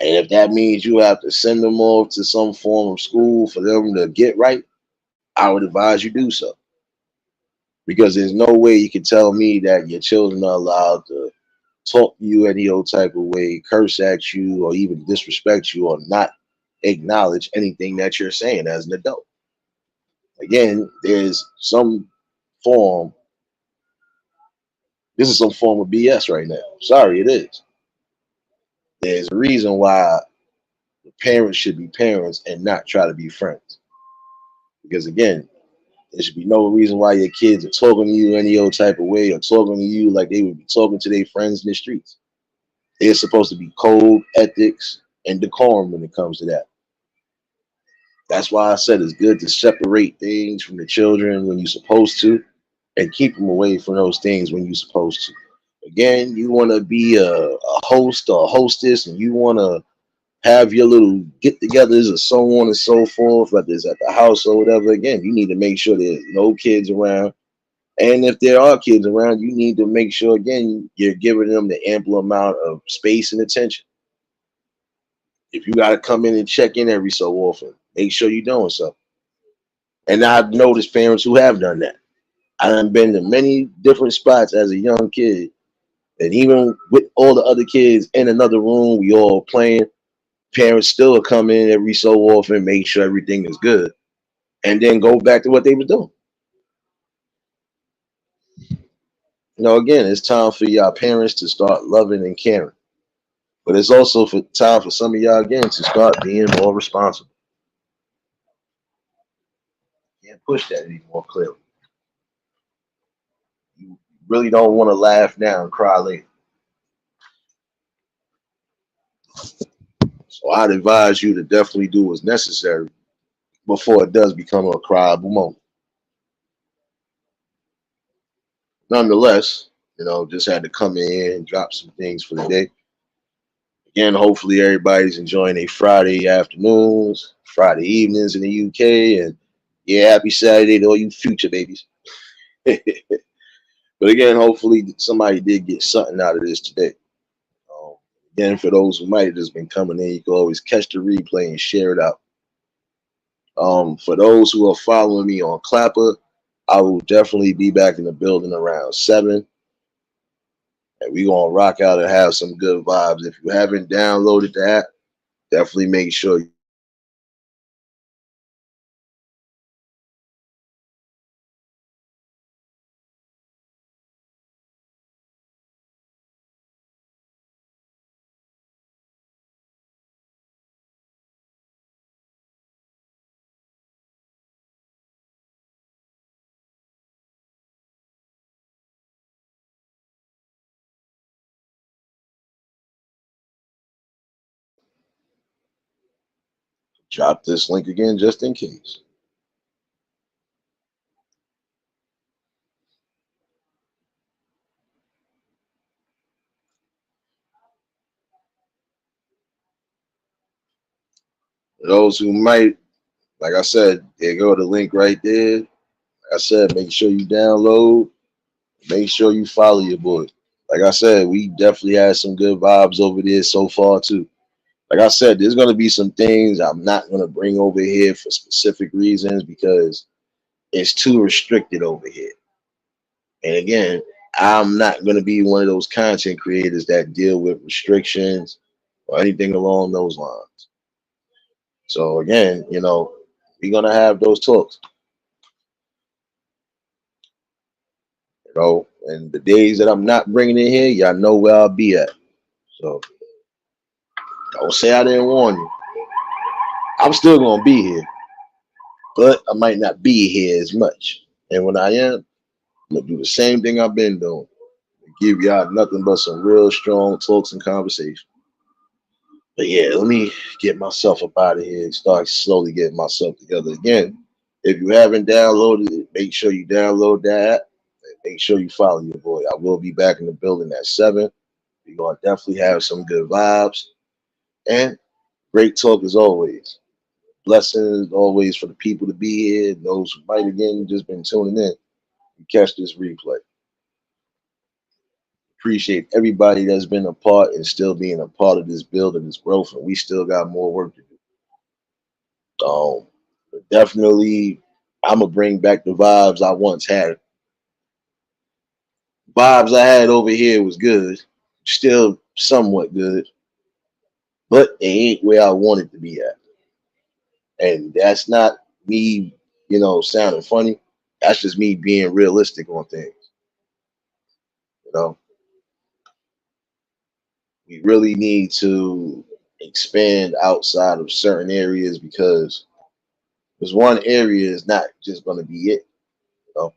And if that means you have to send them off to some form of school for them to get right, I would advise you do so. Because there's no way you can tell me that your children are allowed to talk to you any old type of way, curse at you, or even disrespect you, or not acknowledge anything that you're saying as an adult. Again, there's some form, this is some form of BS right now. Sorry, it is. There's a reason why the parents should be parents and not try to be friends. Because again, there should be no reason why your kids are talking to you any old type of way or talking to you like they would be talking to their friends in the streets. They're supposed to be code, ethics, and decorum when it comes to that. That's why I said it's good to separate things from the children when you're supposed to and keep them away from those things when you're supposed to. Again, you want to be a host or a hostess and you want to have your little get-togethers or so on and so forth, whether it's at the house or whatever. Again, you need to make sure there's no kids around. And if there are kids around, you need to make sure, again, you're giving them the ample amount of space and attention. If you got to come in and check in every so often, make sure you're doing so. And I've noticed parents who have done that. I've been to many different spots as a young kid, and even with all the other kids in another room, we all playing. Parents still come in every so often, make sure everything is good, and then go back to what they were doing. Again, it's time for y'all parents to start loving and caring. But it's also for time for some of y'all again to start being more responsible. Can't push that anymore clearly. You really don't want to laugh now and cry later. So I'd advise you to definitely do what's necessary before it does become a cryable moment. Nonetheless, just had to come in and drop some things for the day. Again, hopefully everybody's enjoying a Friday afternoons, Friday evenings in the UK, and yeah, happy Saturday to all you future babies. But again, hopefully somebody did get something out of this today. Um, Again, for those who might have just been coming in, you can always catch the replay and share it out. For those who are following me on Clapper, I will definitely be back in the building around 7. And we're going to rock out and have some good vibes. If you haven't downloaded the app, definitely make sure drop this link again just in case. For those who might, like I said, there go the link right there. Like I said, make sure you download. Make sure you follow your boy. Like I said, we definitely had some good vibes over there so far too. Like I said, there's gonna be some things I'm not gonna bring over here for specific reasons because it's too restricted over here. And again, I'm not gonna be one of those content creators that deal with restrictions or anything along those lines. So again, we're gonna have those talks. And the days that I'm not bringing it here, y'all know where I'll be at. So don't say I didn't warn you. I'm still gonna be here. but I might not be here as much. And when I am, I'm gonna do the same thing I've been doing. Give y'all nothing but some real strong talks and conversation. But yeah, let me get myself up out of here and start slowly getting myself together again. If you haven't downloaded it, make sure you download that. And make sure you follow your boy. I will be back in the building at 7. We're gonna definitely have some good vibes and great talk as always. Blessings always for the people to be here. Those who might again just been tuning in and catch this replay. Appreciate everybody that's been a part and still being a part of this build and this growth. And we still got more work to do. Definitely, I'm gonna bring back the vibes I once had. Vibes I had over here was good, still somewhat good, but they ain't where I wanted to be at. And that's not me, sounding funny. That's just me being realistic on things. You know, we really need to expand outside of certain areas because there's one area is not just going to be it. You know,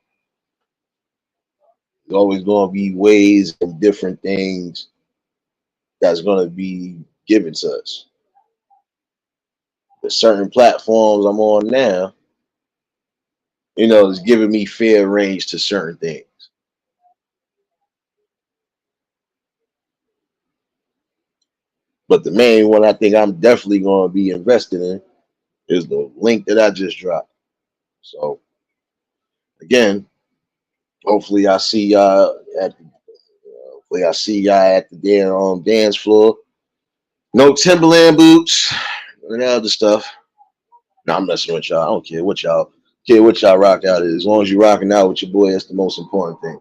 there's always going to be ways and different things that's going to be given to us. There's certain platforms I'm on now, it's giving me fair range to certain things. But the main one I think I'm definitely going to be invested in is the link that I just dropped. So again, hopefully I see y'all at the damn dance floor. No Timberland boots and other stuff. No, I'm messing with y'all. I don't care what y'all rock out is. As long as you're rocking out with your boy, that's the most important thing.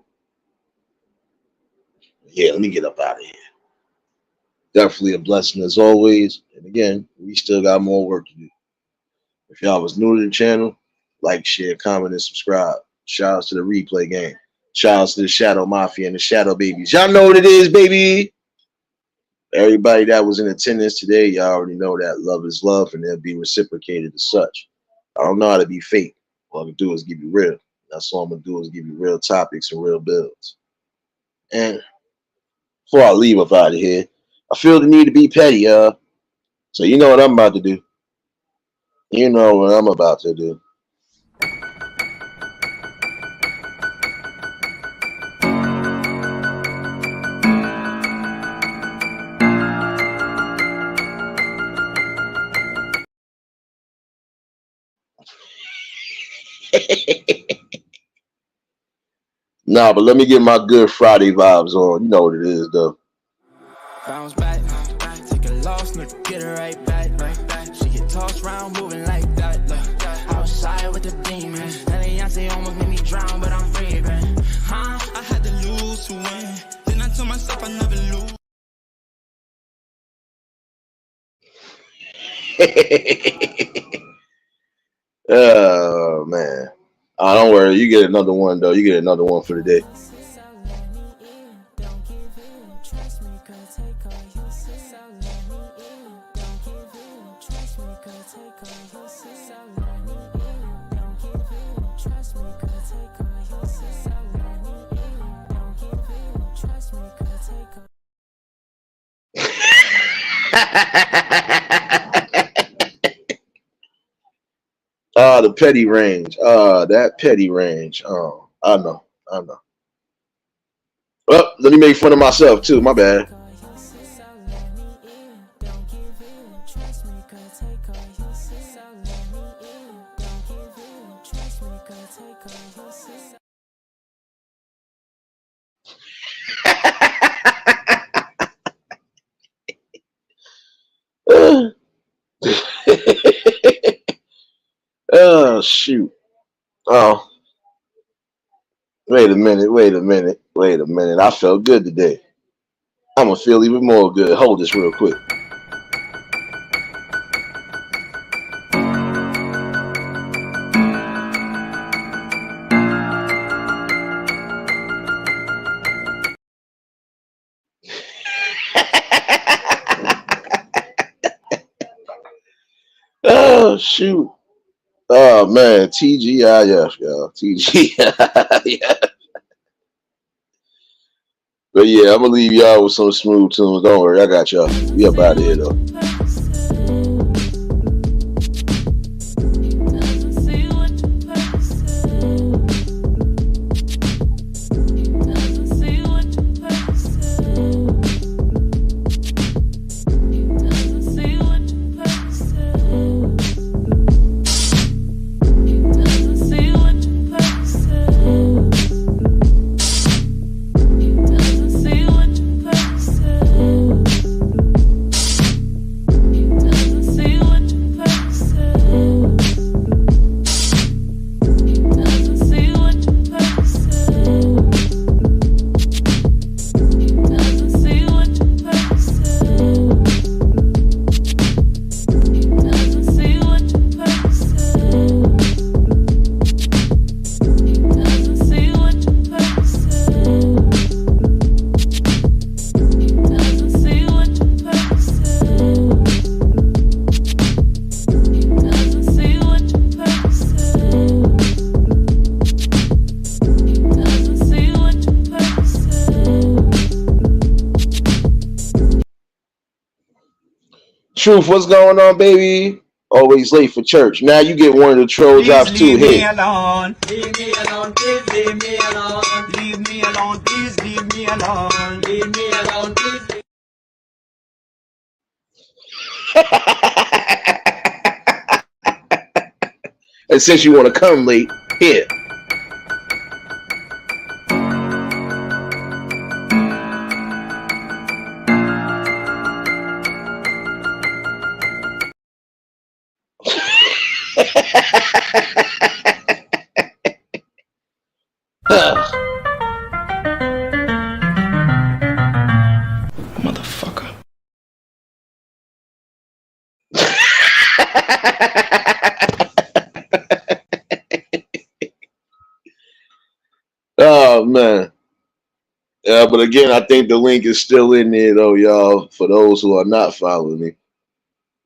Yeah, let me get up out of here. Definitely a blessing as always. And again, we still got more work to do. If y'all was new to the channel, like, share, comment, and subscribe. Shout outs to the replay game. Shout outs to the Shadow Mafia and the Shadow Babies. Y'all know what it is, baby. Everybody that was in attendance today, y'all already know that love is love and they'll be reciprocated as such. I don't know how to be fake. All I can do is give you real. That's all I'm going to do is give you real topics and real builds. And before I leave up out of here, I feel the need to be petty, y'all. So you know what I'm about to do. You know what I'm about to do. Nah, but let me get my good Friday vibes on. You know what it is, though. Bounce back, take a loss, no get her right back. She get tossed round, moving like that. Outside with the demons, that Beyonce almost made me drown, but I'm free, man. I had to lose to win. Then I told myself I never lose. Oh man. Oh, don't worry, you get another one though. You get another one for the day. The petty range. That petty range. Oh, I know. Well, let me make fun of myself too. My bad. Oh shoot. Oh, wait a minute. I felt good today. I'm gonna feel even more good. Hold this real quick. Oh shoot. Oh man, TGIF, y'all. TGIF. But yeah, I'm gonna leave y'all with some smooth tunes. Don't worry, I got y'all. We up out of here though. Truth, what's going on, baby? Always late for church. Now you get one of the troll drops too. Leave me Hey. alone. Leave me alone, please leave me alone. Leave me alone, please leave me alone. Leave me alone, please. And since you want to come late, here. Motherfucker. Oh man. Yeah, but again, I think the link is still in there though, y'all, for those who are not following me.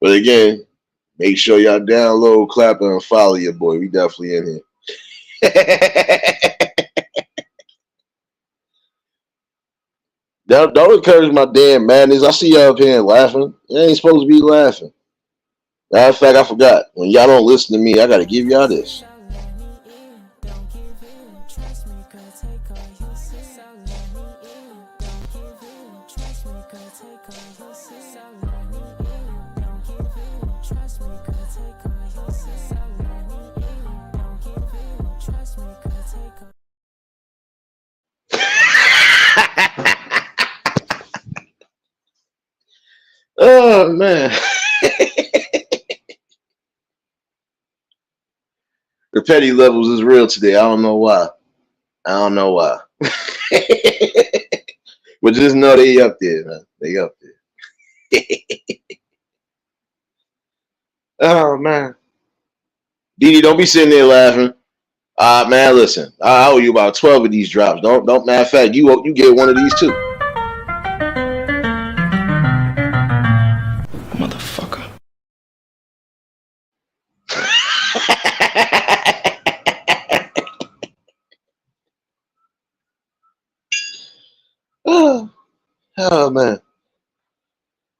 But again, make sure y'all download, clap, and follow your boy. We definitely in here. Don't encourage my damn madness. I see y'all up here laughing. You ain't supposed to be laughing. Matter of fact, I forgot. When y'all don't listen to me, I gotta give y'all this. Oh man. The petty levels is real today. I don't know why. But just know they up there, man. They up there. Oh man. Didi, don't be sitting there laughing. Man, listen. I owe you about 12 of these drops. Don't matter of fact, you get one of these too. Motherfucker. Oh man.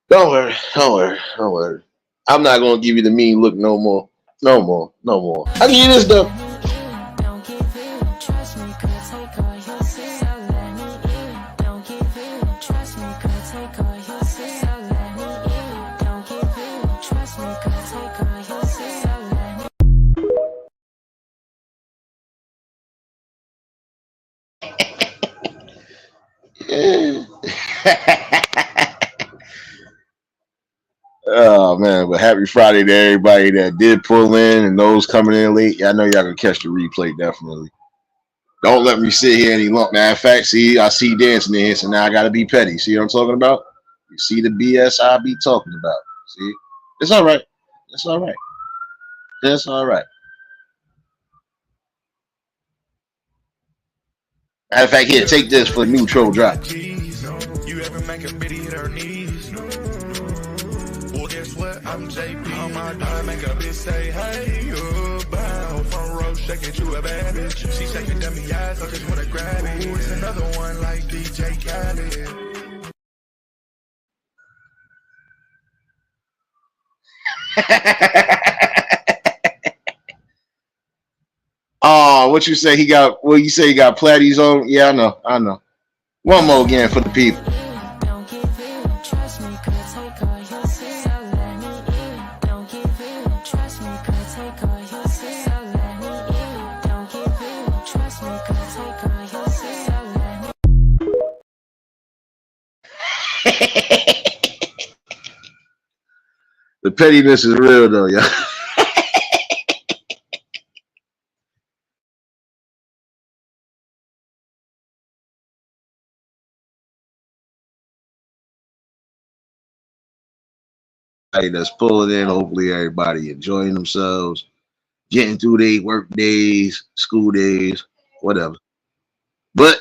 Don't worry. I'm not gonna give you the mean look no more. I'll give you this though. Oh man, but happy Friday to everybody that did pull in and those coming in late. I know y'all gonna catch the replay definitely. Don't let me sit here any longer. Matter of fact, see, I see dancing in here, so now I gotta be petty. See what I'm talking about? You see the BS I be talking about. See? It's all right. It's all right. That's all right. Matter of fact, here, take this for new troll drop. You ever make a bitty hit her knees? Well, guess what? I'm JP. On my dime, make a bitch say, hey, bound. Front row shaking to a bad bitch. She shaking dummy eyes, I just wanna grab it. Ooh, it's another one like DJ Khaled. Oh, what you say? He got? Well, you say he got Platties on? Yeah, I know. One more again for the people. The pettiness is real though, yeah. That's pulling in. Hopefully, everybody enjoying themselves, getting through their work days, school days, whatever. But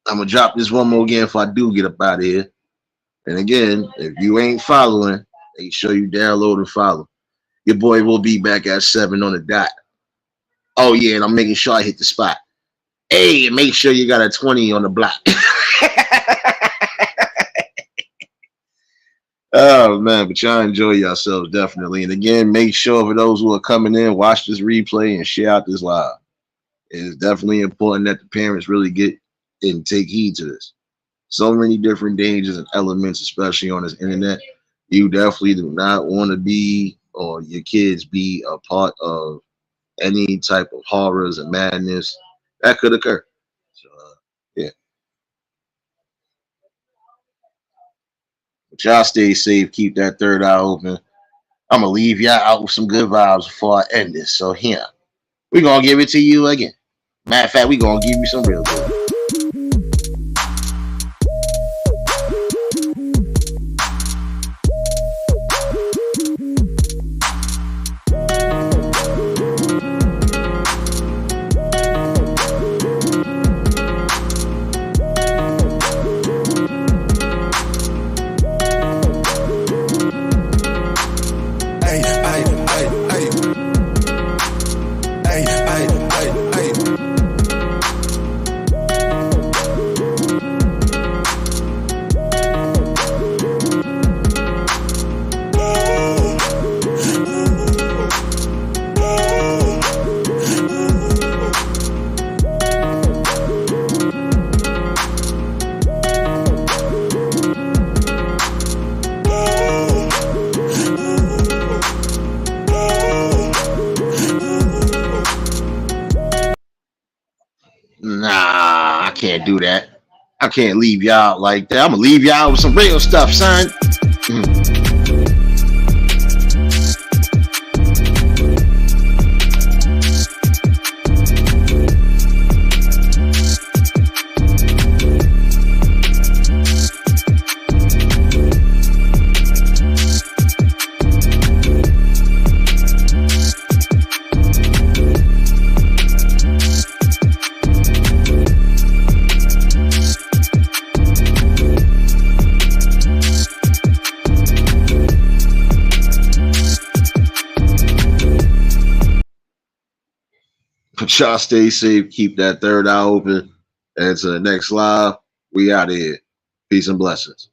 I'm gonna drop this one more again if I do get up out of here. And again, if you ain't following, make sure you download and follow. Your boy will be back at 7 on the dot. Oh yeah, and I'm making sure I hit the spot. Hey, and make sure you got a 20 on the block. Oh man, but y'all enjoy yourselves definitely. And again, make sure for those who are coming in, watch this replay and share out this live. It is definitely important that the parents really get and take heed to this. So many different dangers and elements, especially on this internet. You definitely do not want to be, or your kids be, a part of any type of horrors and madness that could occur. So, yeah. But y'all stay safe. Keep that third eye open. I'm going to leave y'all out with some good vibes before I end this. So here, we're going to give it to you again. Matter of fact, we're going to give you some real good. Nah, I can't do that. I can't leave y'all like that. I'm gonna leave y'all with some real stuff, son. But y'all stay safe. Keep that third eye open. And to the next live, we out of here. Peace and blessings.